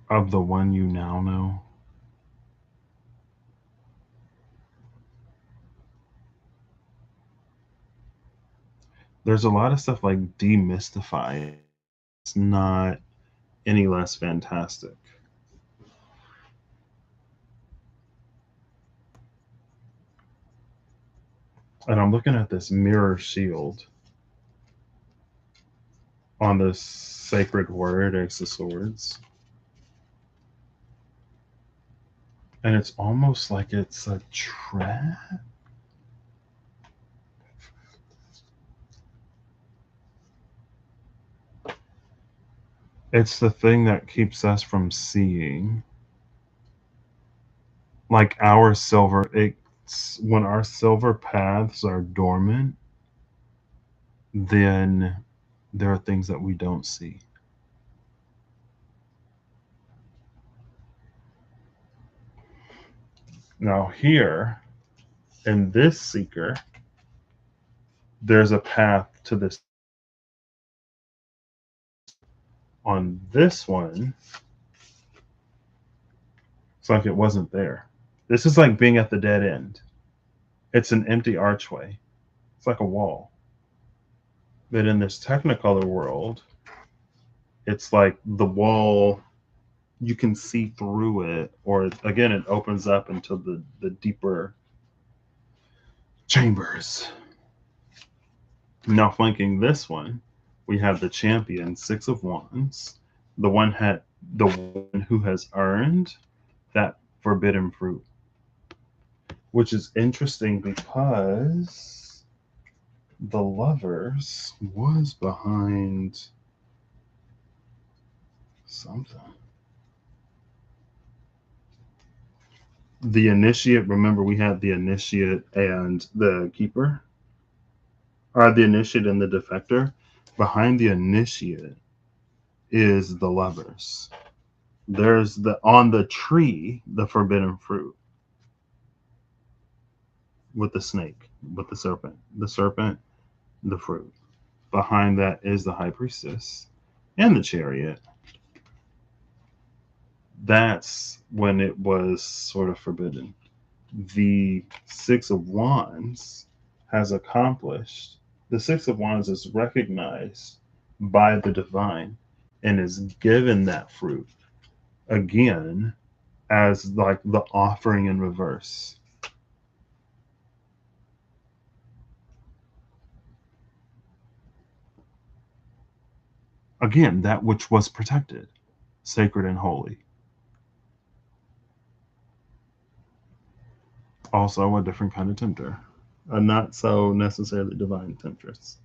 of the one you now know. There's a lot of stuff like demystifying. It's not any less fantastic. And I'm looking at this mirror shield on this sacred word, Ace of Swords. And it's almost like it's a trap. It's the thing that keeps us from seeing. Like our silver, it's when our silver paths are dormant, then there are things that we don't see. Now, here in this seeker, there's a path to this. On this one, it's like it wasn't there. This is like being at the dead end. It's an empty archway. It's like a wall. But in this Technicolor world, it's like the wall, you can see through it, or again, it opens up into the deeper chambers. Now, flanking this one, we have the champion, Six of Wands, the one who has earned that forbidden fruit, which is interesting because the lovers was behind something. The initiate, remember we had the initiate and the keeper, or the initiate and the defector. Behind the initiate is the lovers. There's the on the tree, the forbidden fruit with the snake, with the serpent, the fruit. Behind that is the high priestess and the chariot. That's when it was sort of forbidden. The Six of Wands has accomplished, the Six of Wands is recognized by the divine and is given that fruit again as like the offering in reverse. Again, that which was protected, sacred and holy. Also a different kind of tempter. A not so necessarily divine temptress.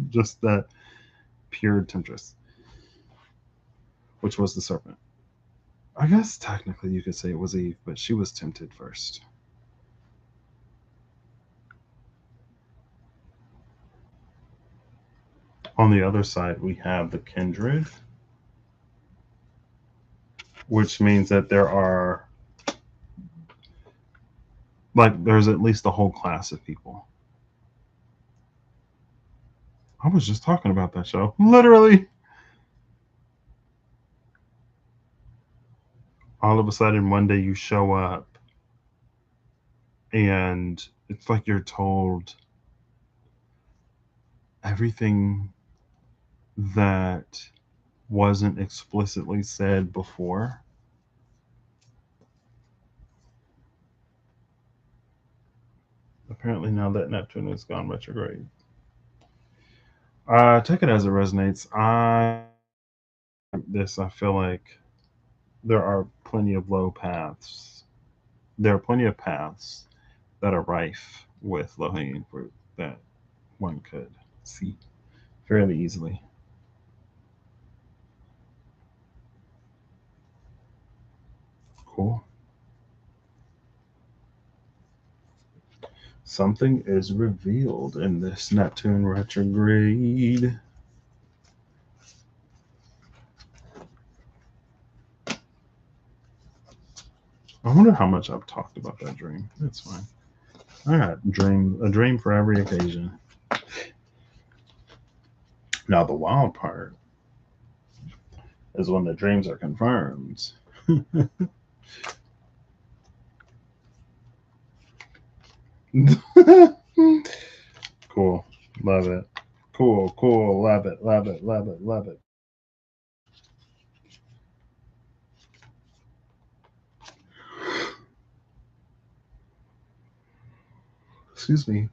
Just that pure temptress, which was the serpent. I guess technically you could say it was Eve, but she was tempted first. On the other side, we have the kindred, which means that there are, like, there's at least a whole class of people. I was just talking about that show. Literally. All of a sudden, one day you show up and it's like you're told everything that wasn't explicitly said before. Apparently, now that Neptune has gone retrograde. Take it as it resonates. I feel like there are plenty of low paths. There are plenty of paths that are rife with low hanging fruit that one could see fairly easily. Cool. Something is revealed in this Neptune retrograde. I wonder how much I've talked about that dream. That's fine. I got a dream for every occasion. Now the wild part is when the dreams are confirmed. Cool. Love it. Cool, cool. Love it, love it, love it, love it. Excuse me.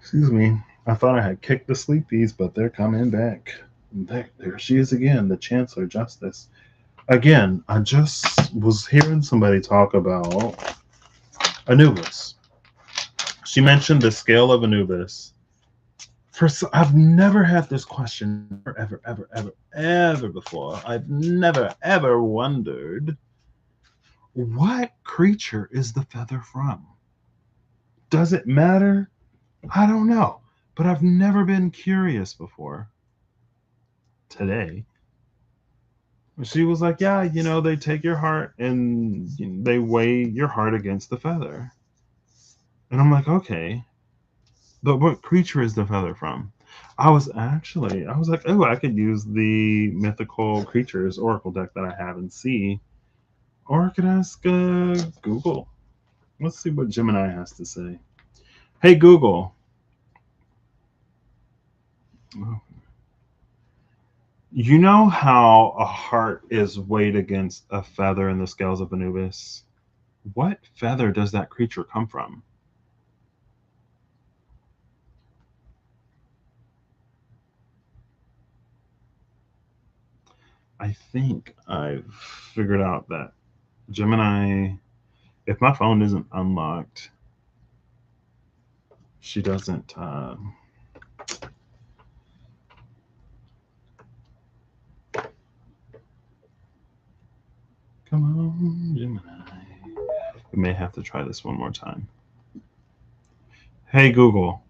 Excuse me. I thought I had kicked the sleepies, but they're coming back. There she is again, the Chancellor Justice. Again, I just was hearing somebody talk about Anubis. She mentioned the scale of Anubis. I've never had this question ever before. I've never ever wondered what creature is the feather from. Does it matter? I don't know, but I've never been curious before. Today, she was like, "Yeah, they take your heart and they weigh your heart against the feather." And I'm like, "Okay, but what creature is the feather from?" I was like, "Oh, I could use the mythical creatures oracle deck that I have and see, or I could ask Google. Let's see what Gemini has to say." Hey Google, you know how a heart is weighed against a feather in the scales of Anubis? What feather does that creature come from? I think I've figured out that Gemini, if my phone isn't unlocked, she doesn't. Come on, Gemini. We may have to try this one more time. Hey Google,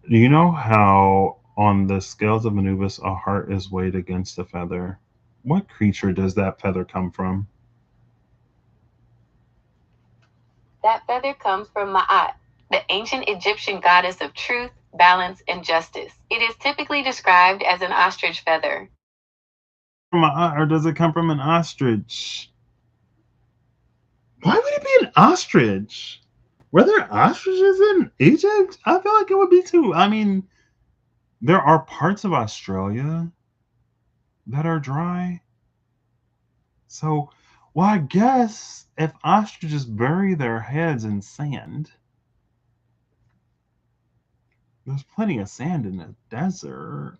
do you know how on the scales of Anubis a heart is weighed against a feather? What creature does that feather come from? That feather comes from Ma'at, the ancient Egyptian goddess of truth, balance, and justice. It is typically described as an ostrich feather. Or does it come from an ostrich? Why would it be an ostrich? Were there ostriches in Egypt? I feel like it would be too. I mean, there are parts of Australia that are dry. So, well, I guess if ostriches bury their heads in sand, there's plenty of sand in the desert.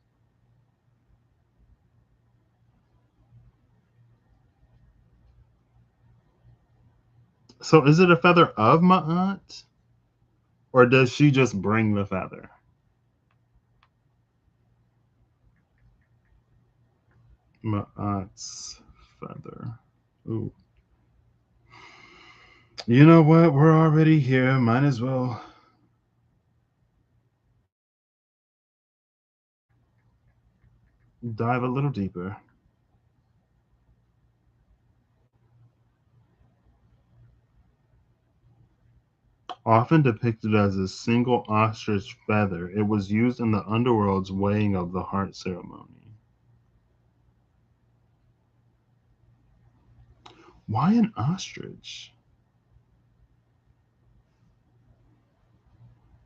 So, is it a feather of Ma'at? Or does she just bring the feather? Ma'at's feather. Ooh. You know what? We're already here. Might as well. Dive a little deeper. Often depicted as a single ostrich feather, it was used in the underworld's weighing of the heart ceremony. Why an ostrich?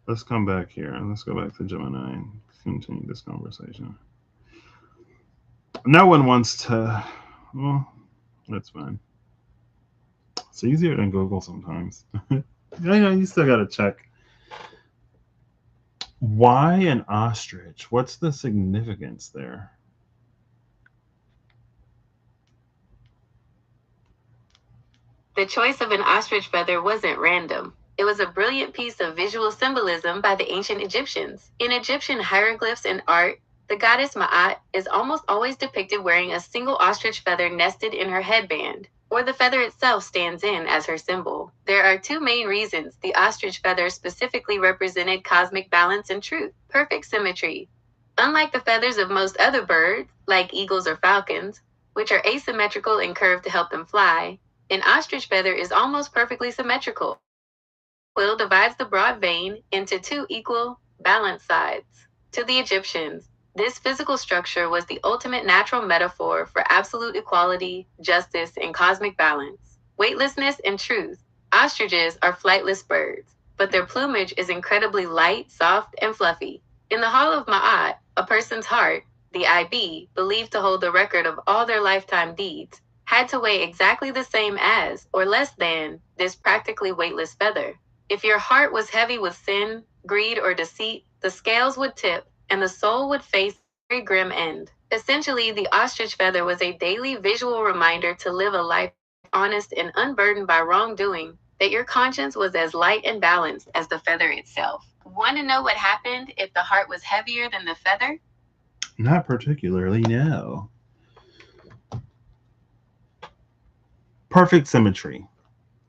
Let's come back here. Let's go back to Gemini and continue this conversation. No one wants to. Well, that's fine. It's easier than Google sometimes. You still got to check. Why an ostrich? What's the significance there? The choice of an ostrich feather wasn't random. It was a brilliant piece of visual symbolism by the ancient Egyptians. In Egyptian hieroglyphs and art, the goddess Ma'at is almost always depicted wearing a single ostrich feather nested in her headband, or the feather itself stands in as her symbol. There are two main reasons the ostrich feather specifically represented cosmic balance and truth: perfect symmetry. Unlike the feathers of most other birds, like eagles or falcons, which are asymmetrical and curved to help them fly, an ostrich feather is almost perfectly symmetrical. Quill divides the broad vein into two equal, balanced sides. To the Egyptians, this physical structure was the ultimate natural metaphor for absolute equality, justice, and cosmic balance. Weightlessness and truth. Ostriches are flightless birds, but their plumage is incredibly light, soft, and fluffy. In the Hall of Ma'at, a person's heart, the IB, believed to hold the record of all their lifetime deeds, had to weigh exactly the same as, or less than, this practically weightless feather. If your heart was heavy with sin, greed, or deceit, the scales would tip, and the soul would face a very grim end. Essentially, the ostrich feather was a daily visual reminder to live a life honest and unburdened by wrongdoing, that your conscience was as light and balanced as the feather itself. Want to know what happened if the heart was heavier than the feather? Not particularly, no. Perfect symmetry.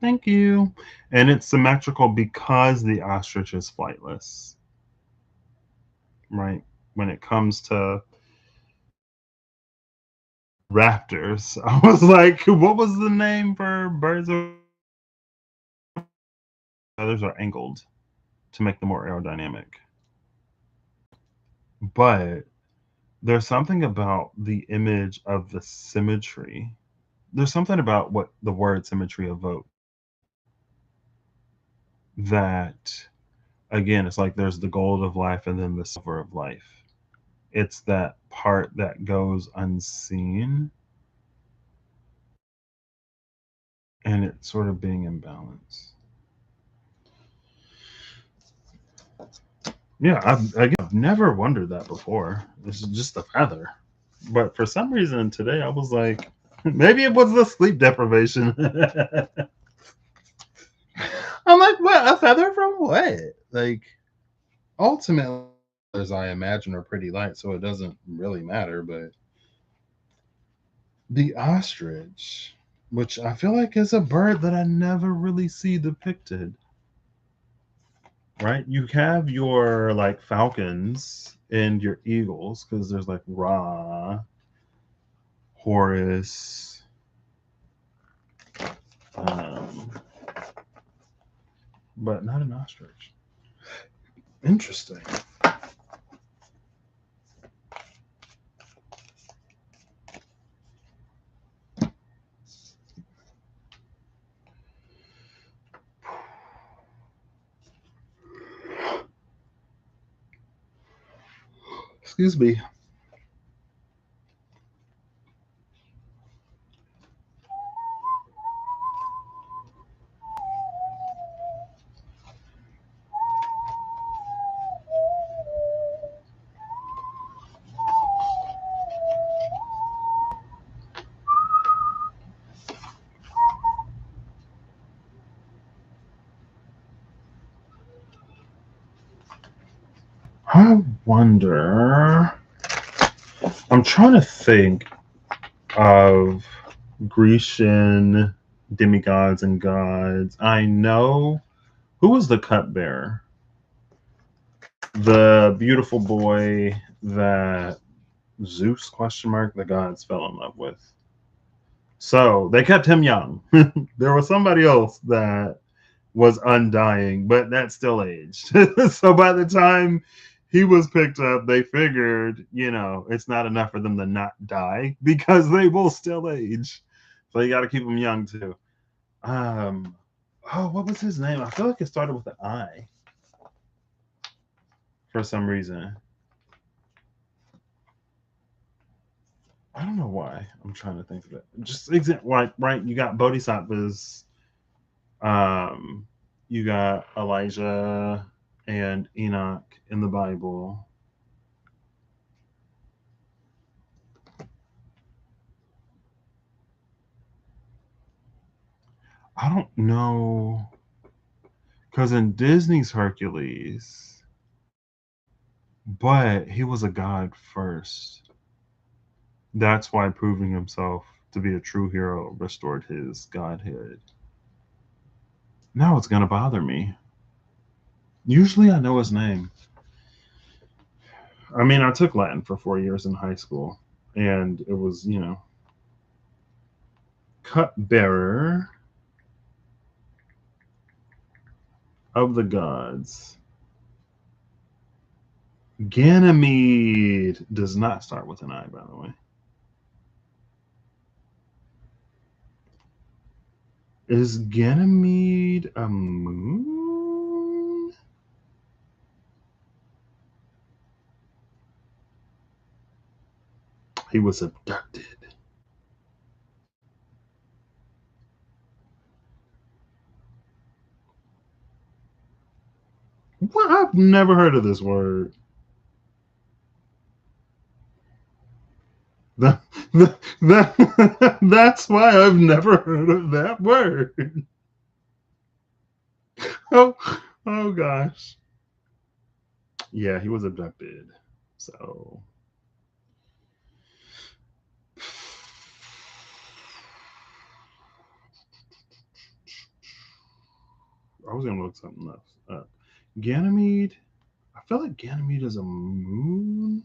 Thank you. And it's symmetrical because the ostrich is flightless, right? When it comes to raptors, I was like, what was the name for birds? Feathers are angled to make them more aerodynamic. But there's something about the image of the symmetry. There's something about what the word symmetry evokes that, again, it's like there's the gold of life and then the silver of life. It's that part that goes unseen and it's sort of being in balance. Yeah, I've never wondered that before. It's just a feather. But for some reason today I was like, maybe it was the sleep deprivation. I'm like, what? A feather from what? Like, ultimately, as I imagine, are pretty light, so it doesn't really matter. But the ostrich, which I feel like is a bird that I never really see depicted, right? You have your like falcons and your eagles because there's like Ra, Horus, um, but not an ostrich. Interesting. Excuse me. I wonder. I'm trying to think of Grecian demigods and gods. I know who was the cupbearer, the beautiful boy that Zeus question mark the gods fell in love with. So they kept him young. There was somebody else that was undying, but that still aged. So by the time he was picked up, they figured, it's not enough for them to not die because they will still age. So you got to keep them young too. Um, what was his name? I feel like it started with an I. for some reason. I don't know why. I'm trying to think of it. Just right. You got bodhisattvas. Um, you got Elijah and Enoch in the Bible. I don't know, because in Disney's Hercules, but he was a god first. That's why proving himself to be a true hero restored his godhood. Now it's gonna bother me. Usually I know his name. I mean, I took Latin for 4 years in high school, and it was, cupbearer of the gods. Ganymede does not start with an I, by the way. Is Ganymede a moon? He was abducted. What? I've never heard of this word. That's why I've never heard of that word. Oh, oh gosh. Yeah, he was abducted. So I was gonna look something else up. Ganymede. I feel like Ganymede is a moon.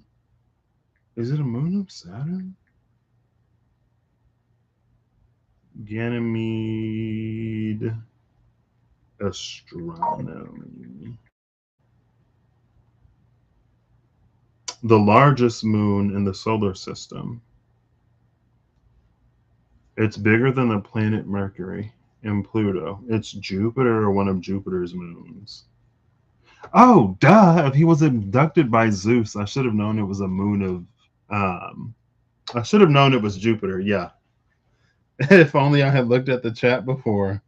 Is it a moon of Saturn? Ganymede astronomy. The largest moon in the solar system. It's bigger than the planet Mercury and Pluto. It's Jupiter or one of Jupiter's moons. Oh, duh. If he was abducted by Zeus, I should have known it was a moon of. I should have known it was Jupiter. Yeah. If only I had looked at the chat before.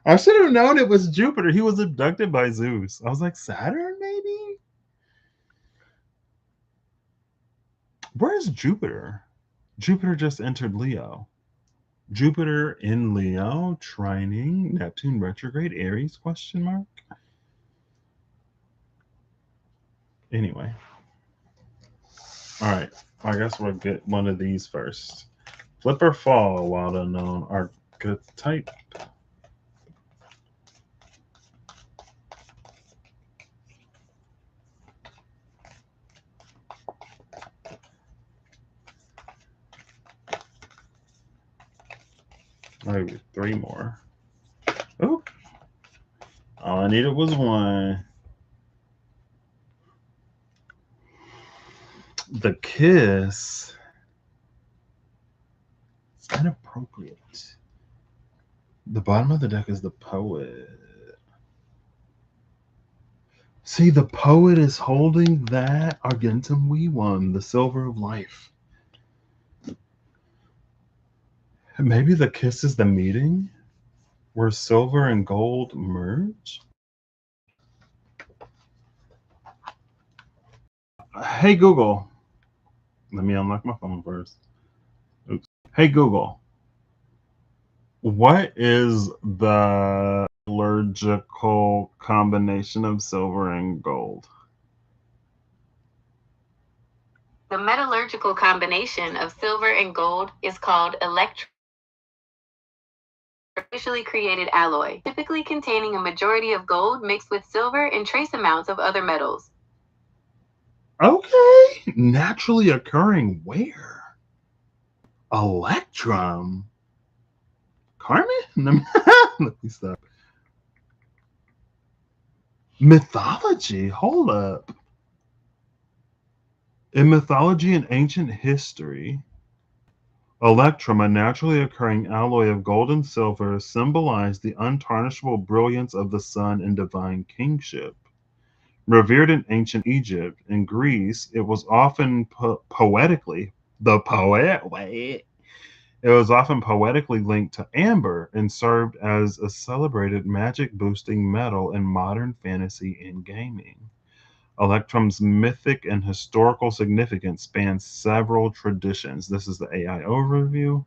I should have known it was Jupiter. He was abducted by Zeus. I was like, Saturn, maybe? Where's Jupiter? Jupiter just entered Leo. Jupiter in Leo, trining Neptune retrograde, Aries, question mark? Anyway. All right. I guess we'll get one of these first. Flip or fall, wild unknown archetype. Maybe 3 more. Oh, all I needed was 1. The kiss. It's inappropriate. The bottom of the deck is the poet. See, the poet is holding that Argentum Weewum, the silver of life. Maybe the kiss is the meeting where silver and gold merge? Hey, Google. Let me unlock my phone first. Oops. Hey, Google. What is the metallurgical combination of silver and gold? The metallurgical combination of silver and gold is called artificially created alloy, typically containing a majority of gold mixed with silver and trace amounts of other metals. Okay. Naturally occurring where? Electrum. Carmen? Let me stop. Mythology? Hold up. In mythology and ancient history, electrum, a naturally occurring alloy of gold and silver, symbolized the untarnishable brilliance of the sun and divine kingship. Revered in ancient Egypt and Greece, it was often poetically, the poet, wait, it was often poetically linked to amber and served as a celebrated magic boosting metal in modern fantasy and gaming. Electrum's mythic and historical significance spans several traditions. This is the AI overview.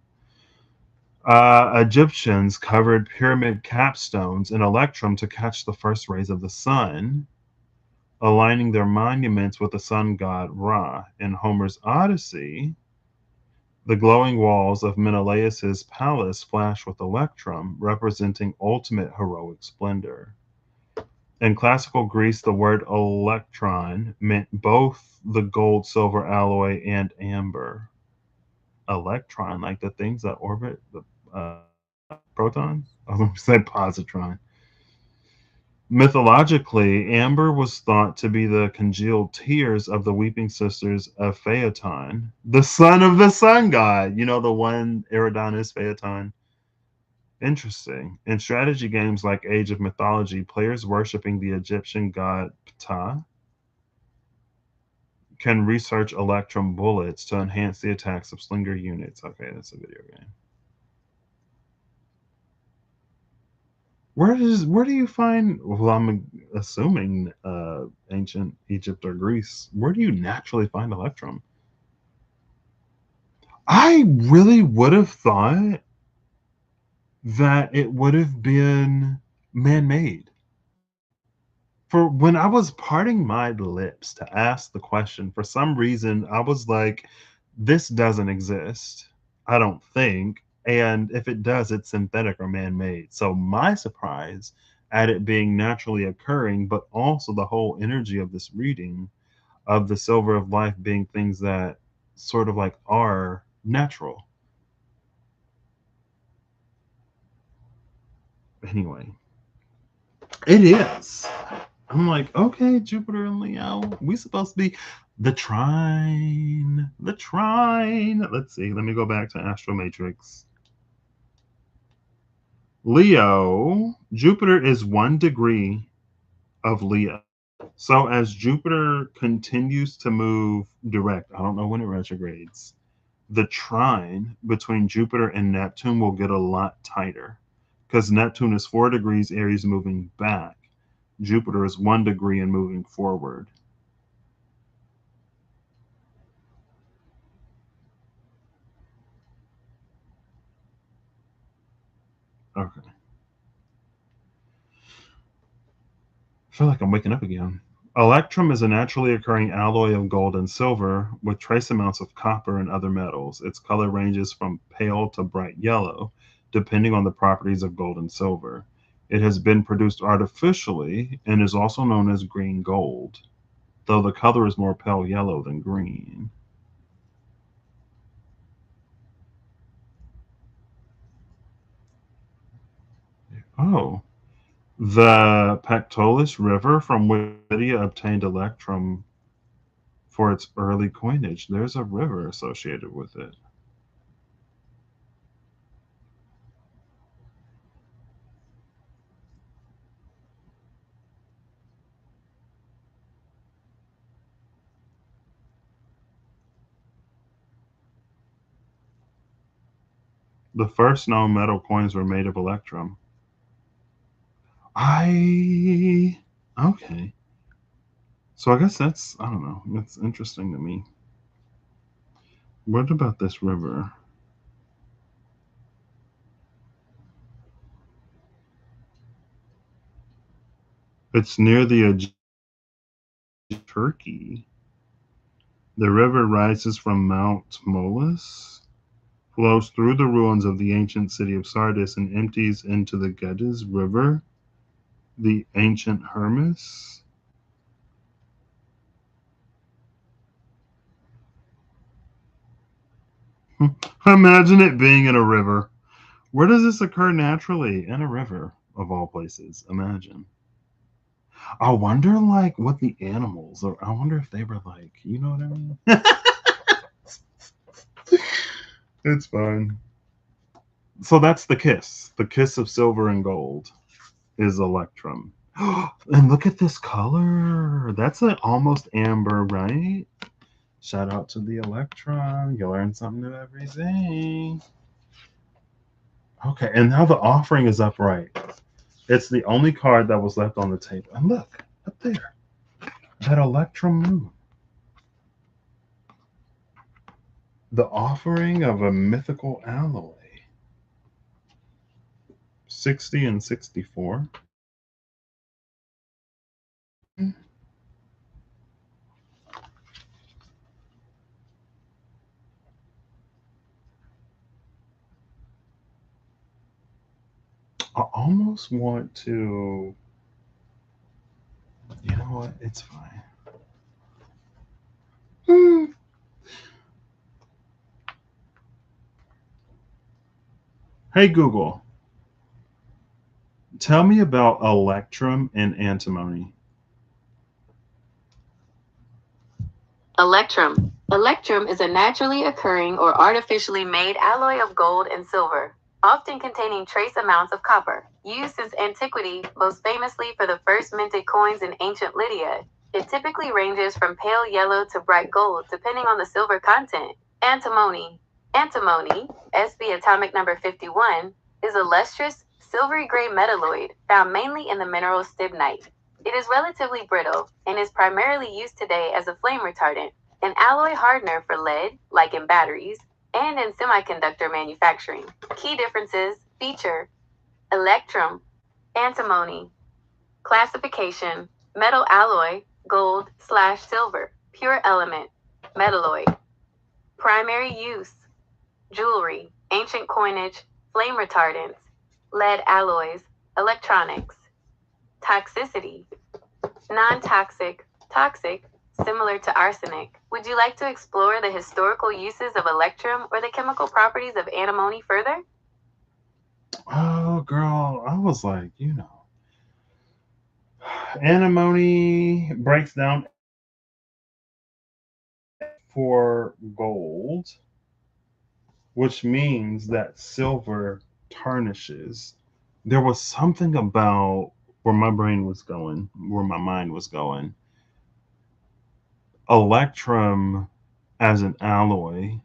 Egyptians covered pyramid capstones in electrum to catch the first rays of the sun, aligning their monuments with the sun god Ra. In Homer's Odyssey, the glowing walls of Menelaus's palace flash with electrum, representing ultimate heroic splendor. In classical Greece, the word electron meant both the gold silver alloy and amber. Electron, like the things that orbit the protons? I was going to say positron. Mythologically, amber was thought to be the congealed tears of the weeping sisters of Phaeton, the son of the sun god. You know, the one Eridan is Phaeton. Interesting. In strategy games like Age of Mythology, players worshipping the Egyptian god Ptah can research electrum bullets to enhance the attacks of slinger units. Okay, that's a video game. Where do you find? Well, I'm assuming ancient Egypt or Greece. Where do you naturally find electrum? I really would have thought that it would have been man-made. For when I was parting my lips to ask the question, for some reason I was like, this doesn't exist. I don't think. And if it does, it's synthetic or man made. So my surprise at it being naturally occurring, but also the whole energy of this reading of the silver of life being things that sort of like are natural. Anyway, it is. I'm like, okay, Jupiter and Leo, we supposed to be the trine. The trine. Let's see. Let me go back to Astro Matrix. Leo, Jupiter is 1 degree of Leo. So as Jupiter continues to move direct, I don't know when it retrogrades, the trine between Jupiter and Neptune will get a lot tighter because Neptune is 4 degrees Aries moving back. Jupiter is 1 degree and moving forward. Okay. I feel like I'm waking up again. Electrum is a naturally occurring alloy of gold and silver with trace amounts of copper and other metals. Its color ranges from pale to bright yellow, depending on the properties of gold and silver. It has been produced artificially and is also known as green gold, though the color is more pale yellow than green. Oh, the Pactolus River from which Lydia obtained electrum for its early coinage. There's a river associated with it. The first known metal coins were made of electrum. I okay. So I guess that's I don't know. That's interesting to me. What about this river? It's near the Turkey. The river rises from Mount Molus, flows through the ruins of the ancient city of Sardis, and empties into the Geddes River, the ancient Hermus. Imagine it being in a river. Where does this occur naturally? In a river, of all places. Imagine. I wonder, like, what the animals, or I wonder if they were like, you know what I mean? It's fine. So that's the kiss. The kiss of silver and gold is electrum. And look at this color. That's an almost amber, right? Shout out to the electron. You learn something new every day. Okay, and now the offering is upright. It's the only card that was left on the table. And look, up there, that electrum moon. The offering of a mythical alloy. 60 and 64. I almost want to. You know what? It's fine. Hey, Google, tell me about electrum and antimony. Electrum. Electrum is a naturally occurring or artificially made alloy of gold and silver, often containing trace amounts of copper. Used since antiquity, most famously for the first minted coins in ancient Lydia, it typically ranges from pale yellow to bright gold depending on the silver content. Antimony. Antimony, SB atomic number 51, is a lustrous, silvery gray metalloid found mainly in the mineral stibnite. It is relatively brittle and is primarily used today as a flame retardant, an alloy hardener for lead, like in batteries, and in semiconductor manufacturing. Key differences: feature, electrum, antimony. Classification: metal alloy, gold/silver, pure element, metalloid. Primary use: jewelry, ancient coinage, flame retardants, lead alloys, electronics. Toxicity: non-toxic, toxic, similar to arsenic. Would you like to explore the historical uses of electrum or the chemical properties of antimony further? Oh, girl, I was like, antimony breaks down for gold, which means that silver tarnishes. There was something about where my brain was going, where my mind was going. Electrum as an alloy,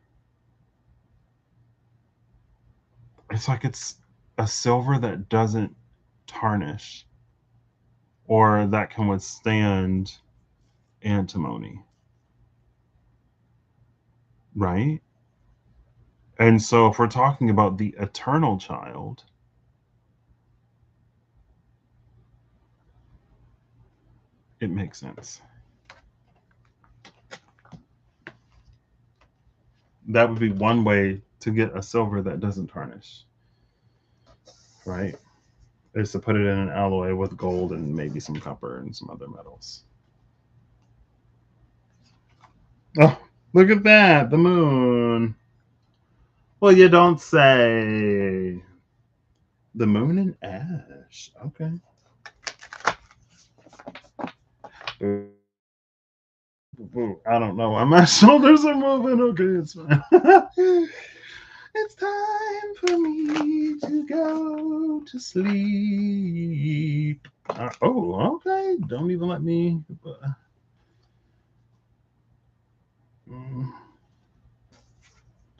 it's like it's a silver that doesn't tarnish or that can withstand antimony, right? And so if we're talking about the eternal child, it makes sense. That would be one way to get a silver that doesn't tarnish, right? Is to put it in an alloy with gold and maybe some copper and some other metals. Oh, look at that, the moon. Well, you don't say. The moon and ash. Okay. I don't know why my shoulders are moving. Okay, it's fine. It's time for me to go to sleep. Oh, okay. Don't even let me.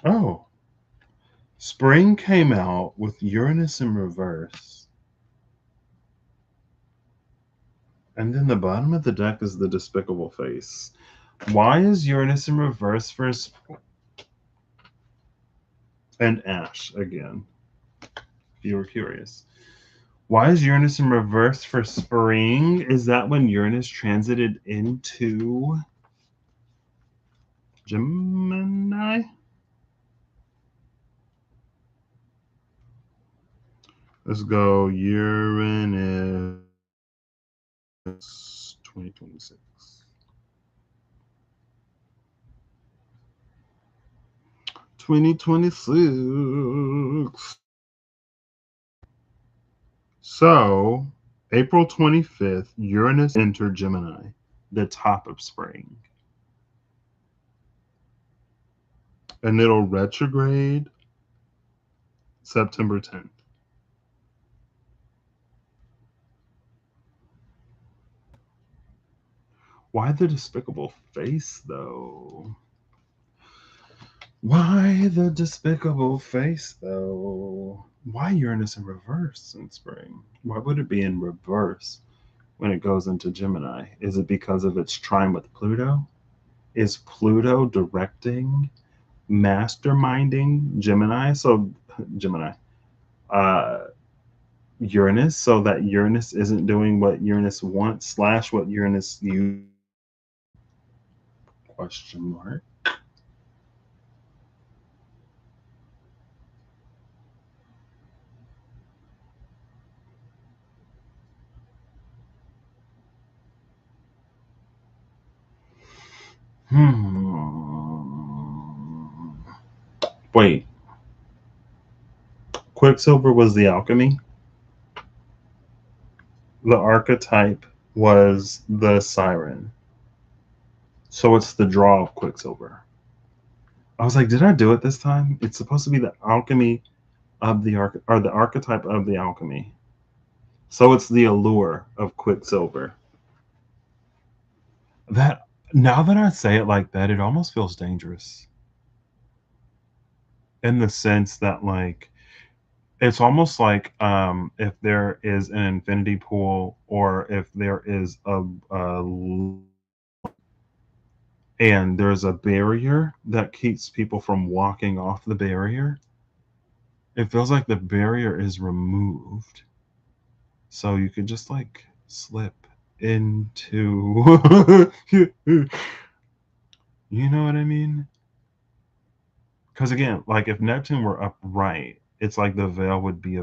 Oh, spring came out with Uranus in reverse. And then the bottom of the deck is the despicable face. Why is Uranus in reverse for and Ash again? If you were curious. Why is Uranus in reverse for spring? Is that when Uranus transited into Gemini? Let's go Uranus 2026. So, April 25th, Uranus entered Gemini, the top of spring. And it'll retrograde September 10th. Why the despicable face, though? Why the despicable face, though? Why Uranus in reverse in spring? Why would it be in reverse when it goes into Gemini? Is it because of its trine with Pluto? Is Pluto directing, masterminding Gemini? So, Gemini. Uranus, so that Uranus isn't doing what Uranus wants / what Uranus you question mark. Wait. Quicksilver was the alchemy. The archetype was the siren. So it's the draw of Quicksilver. I was like, did I do it this time? It's supposed to be the alchemy of the or the archetype of the alchemy. So it's the allure of Quicksilver. That now that I say it like that, it almost feels dangerous. In the sense that like it's almost like if there is an infinity pool or if there is and there's a barrier that keeps people from walking off the barrier, it feels like the barrier is removed. So you could just like slip into, you know what I mean? Because again, like if Neptune were upright, it's like the veil would be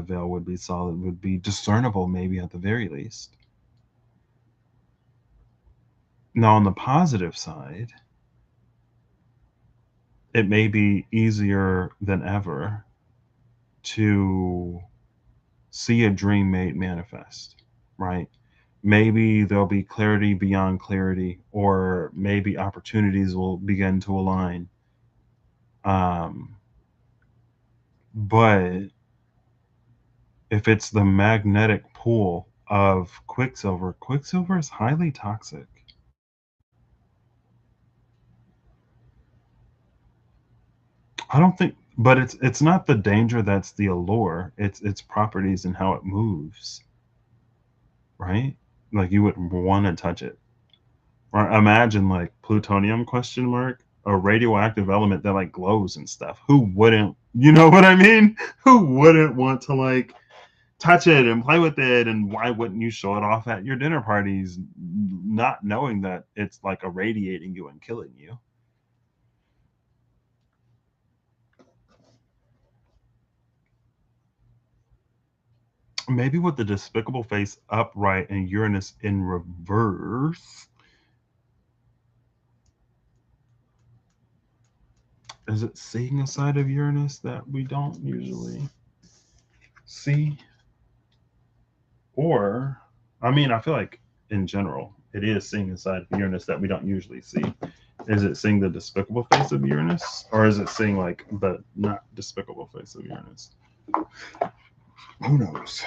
solid, would be discernible, maybe at the very least. Now, on the positive side, it may be easier than ever to see a dream made manifest, right? Maybe there'll be clarity beyond clarity, or maybe opportunities will begin to align. But if it's the magnetic pull of Quicksilver, Quicksilver is highly toxic. I don't think, but it's not the danger that's the allure. It's its properties and how it moves, right? Like you would want to touch it. Or imagine like plutonium question mark, a radioactive element that like glows and stuff. Who wouldn't, you know what I mean? Who wouldn't want to like touch it and play with it? And why wouldn't you show it off at your dinner parties, not knowing that it's like irradiating you and killing you? Maybe with the despicable face upright and Uranus in reverse, is it seeing a side of Uranus that we don't usually see? Or, I mean, I feel like in general, it is seeing a side of Uranus that we don't usually see. Is it seeing the despicable face of Uranus? Or is it seeing like the not despicable face of Uranus? Who knows?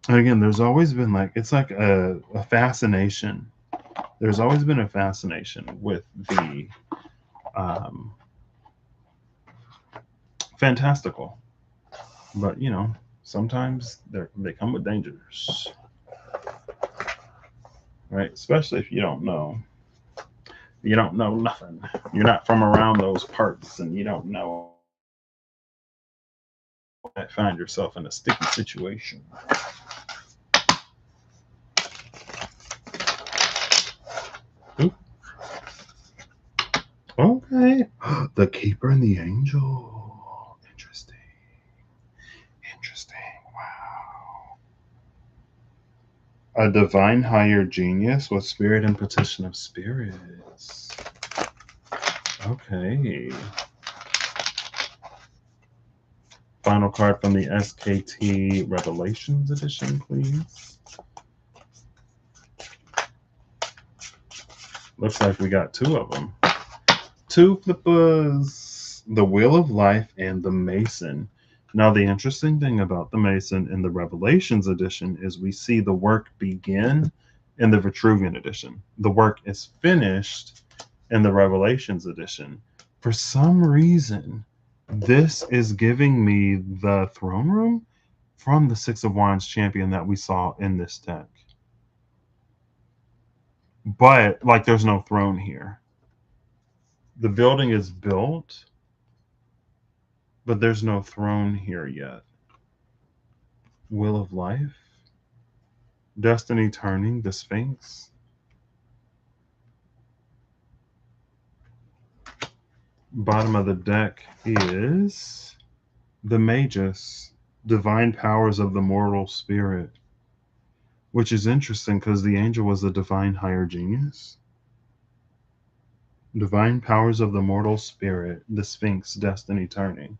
And again, there's always been like, it's like a fascination. There's always been a fascination with the fantastical. But, you know, sometimes they come with dangers. Right? Especially if you don't know. You don't know nothing. You're not from around those parts and you don't know. You might find yourself in a sticky situation. Ooh. Okay. The Keeper and the Angel. Interesting. Wow. A divine higher genius with spirit and petition of spirits. Okay. Final card from the SKT Revelations edition, please. Looks like we got two of them. Two flippers. The Wheel of Life and the Mason. Now, the interesting thing about the Mason in the Revelations edition is we see the work begin in the Vitruvian edition. The work is finished in the Revelations edition. For some reason, this is giving me the throne room from the Six of Wands champion that we saw in this deck. But, like, there's no throne here. The building is built, but there's no throne here yet. Wheel of Life, Destiny Turning, the Sphinx. Bottom of the deck is the Magus, Divine Powers of the Mortal Spirit, which is interesting because the angel was a divine higher genius. Divine Powers of the Mortal Spirit, the Sphinx, Destiny Turning.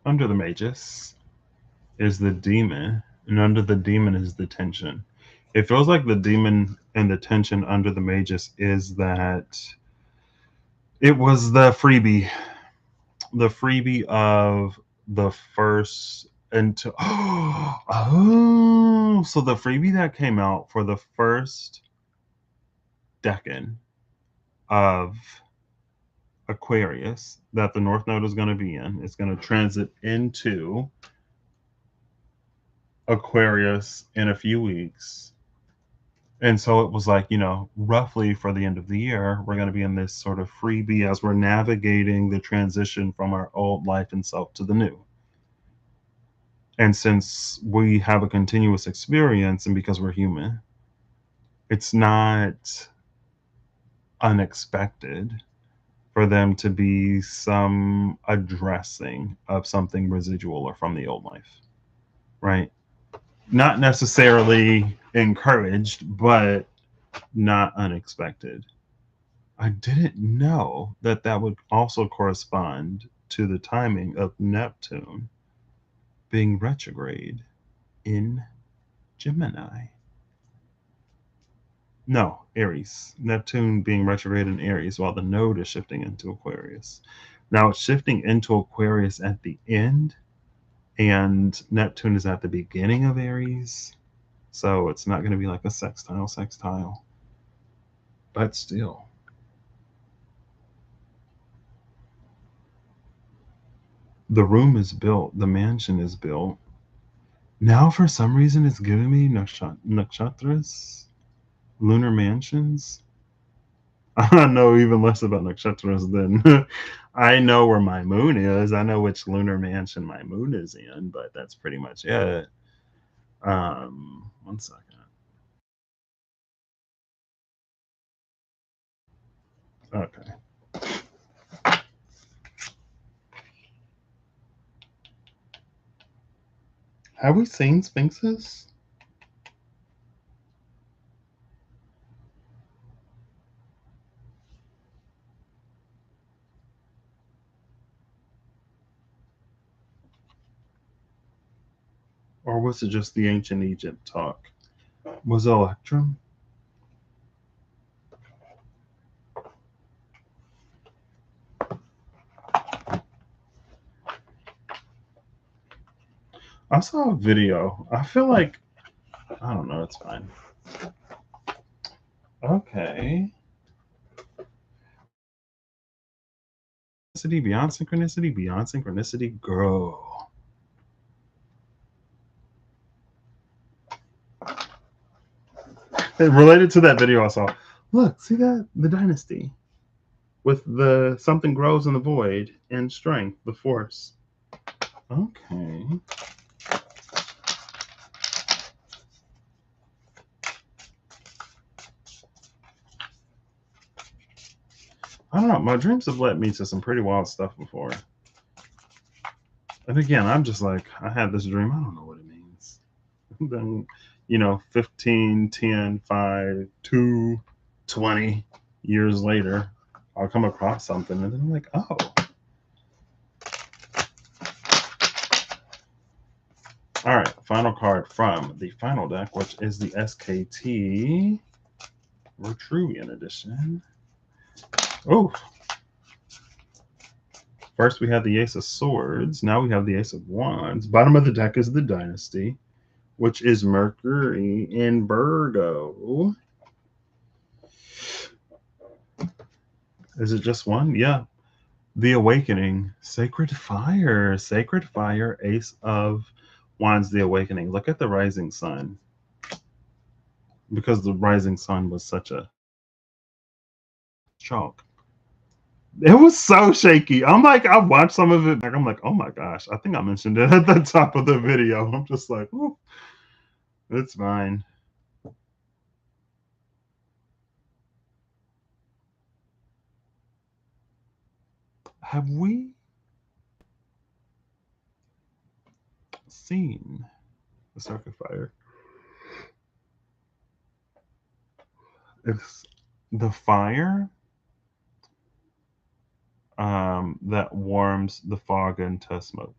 Under the Magus is the demon, and under the demon is the tension. It feels like the demon and the tension under the Magus is that it was the freebie of the first into oh, so the freebie that came out for the first decan of Aquarius that the North Node is going to be in, it's going to transit into Aquarius in a few weeks. And so it was like, roughly for the end of the year, we're going to be in this sort of freebie as we're navigating the transition from our old life and self to the new. And since we have a continuous experience, and because we're human, it's not unexpected for them to be some addressing of something residual or from the old life, right? Not necessarily encouraged, but not unexpected. I didn't know that that would also correspond to the timing of Neptune being retrograde in Gemini. No, Aries. Neptune being retrograde in Aries while the node is shifting into Aquarius. Now it's shifting into Aquarius at the end, and Neptune is at the beginning of Aries. So it's not going to be like a sextile. But still. The room is built. The mansion is built. Now, for some reason, it's giving me nakshatras, lunar mansions. I know even less about nakshatras than I know where my moon is. I know which lunar mansion my moon is in, but that's pretty much it. 1 second. Okay. Have we seen sphinxes? Or was it just the ancient Egypt talk? Was it Electrum? I saw a video. I feel like, I don't know, it's fine. Okay. Beyond synchronicity, girl. And related to that video I saw, look, see that? The dynasty. With the something grows in the void and strength, the force. Okay. I don't know. My dreams have led me to some pretty wild stuff before. And again, I'm just like, I had this dream. I don't know what it means. Then, 15, 10, 5, 2, 20 years later, I'll come across something. And then I'm like, oh. All right, final card from the final deck, which is the SKT Retruvian edition. Oh, first we had the Ace of Swords. Now we have the Ace of Wands. Bottom of the deck is the Dynasty, which is Mercury in Virgo. Is it just one? Yeah. The Awakening, Sacred Fire, Ace of Wands, the Awakening. Look at the rising sun. Because the rising sun was such a shock. It was so shaky. I'm like, I watched some of it back. I'm like, oh my gosh. I think I mentioned it at the top of the video. I'm just like, ooh, it's fine. Have we seen the Sacred Fire? It's the fire that warms the fog into smoke.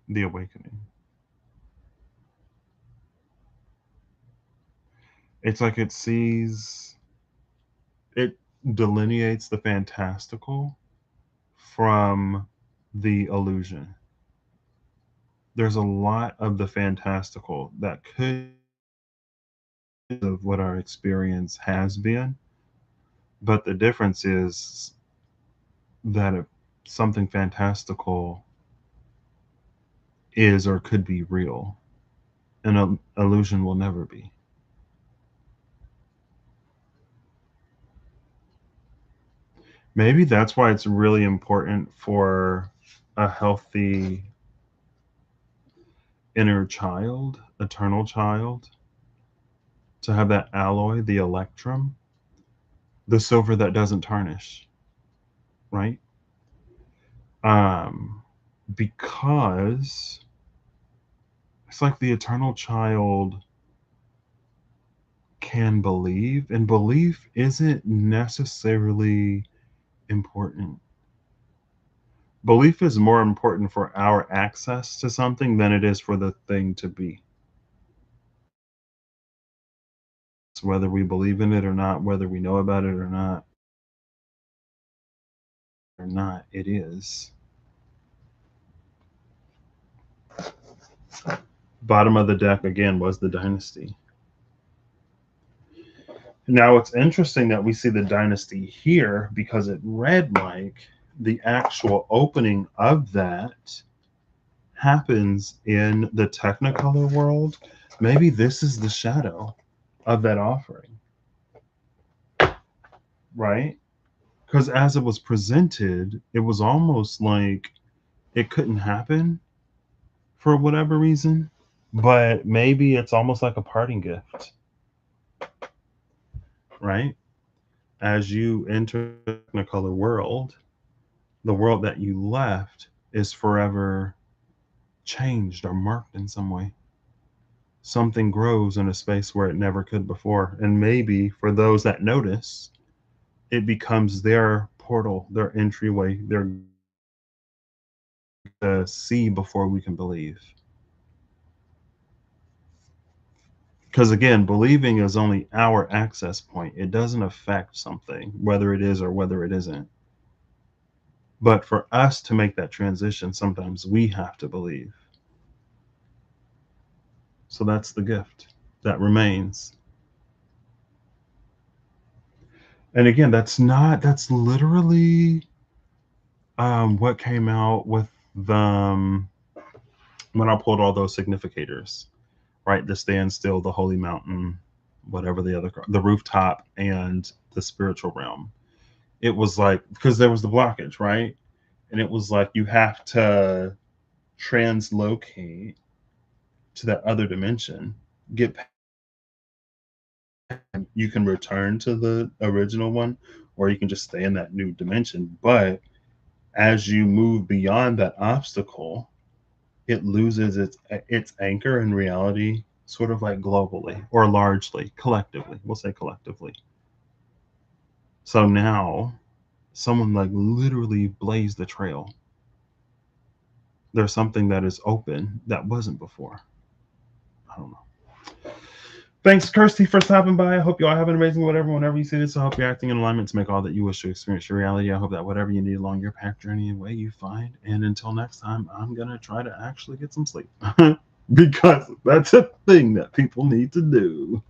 The Awakening. It's like it delineates the fantastical from the illusion. There's a lot of the fantastical that could of what our experience has been, but the difference is that if something fantastical is or could be real, an illusion will never be. Maybe that's why it's really important for a healthy inner child, eternal child, to have that alloy, the electrum, the silver that doesn't tarnish, right? Um, because it's like the eternal child can believe, and belief isn't necessarily important. Belief is more important for our access to something than it is for the thing to be. It's whether we believe in it or not, whether we know about it or not, it is. Bottom of the deck again was the Dynasty. Now it's interesting that we see the Dynasty here because it read like the actual opening of that happens in the Technicolor world. Maybe this is the shadow of that offering, right? Because as it was presented, it was almost like it couldn't happen for whatever reason, but maybe it's almost like a parting gift, right? As you enter the Technicolor world, the world that you left is forever changed or marked in some way. Something grows in a space where it never could before. And maybe for those that notice, it becomes their portal, their entryway, their see before we can believe. Because again, believing is only our access point. It doesn't affect something, whether it is or whether it isn't. But for us to make that transition, sometimes we have to believe. So that's the gift that remains. And again, that's literally what came out with the when I pulled all those significators, right? The standstill, the holy mountain, whatever the rooftop, and the spiritual realm. It was like because there was the blockage, right? And it was like you have to translocate to that other dimension, get you can return to the original one, or you can just stay in that new dimension. But as you move beyond that obstacle, it loses its anchor in reality, sort of like globally or largely, collectively. We'll say collectively. So now, someone like literally blazed the trail There's something that is open that wasn't before. I don't know. Thanks, Kirsty, for stopping by. I hope you all have an amazing whatever whenever you see this. I hope you're acting in alignment to make all that you wish to experience your reality. I hope that whatever you need along your path journey and way you find. And until next time, I'm going to try to actually get some sleep because that's a thing that people need to do.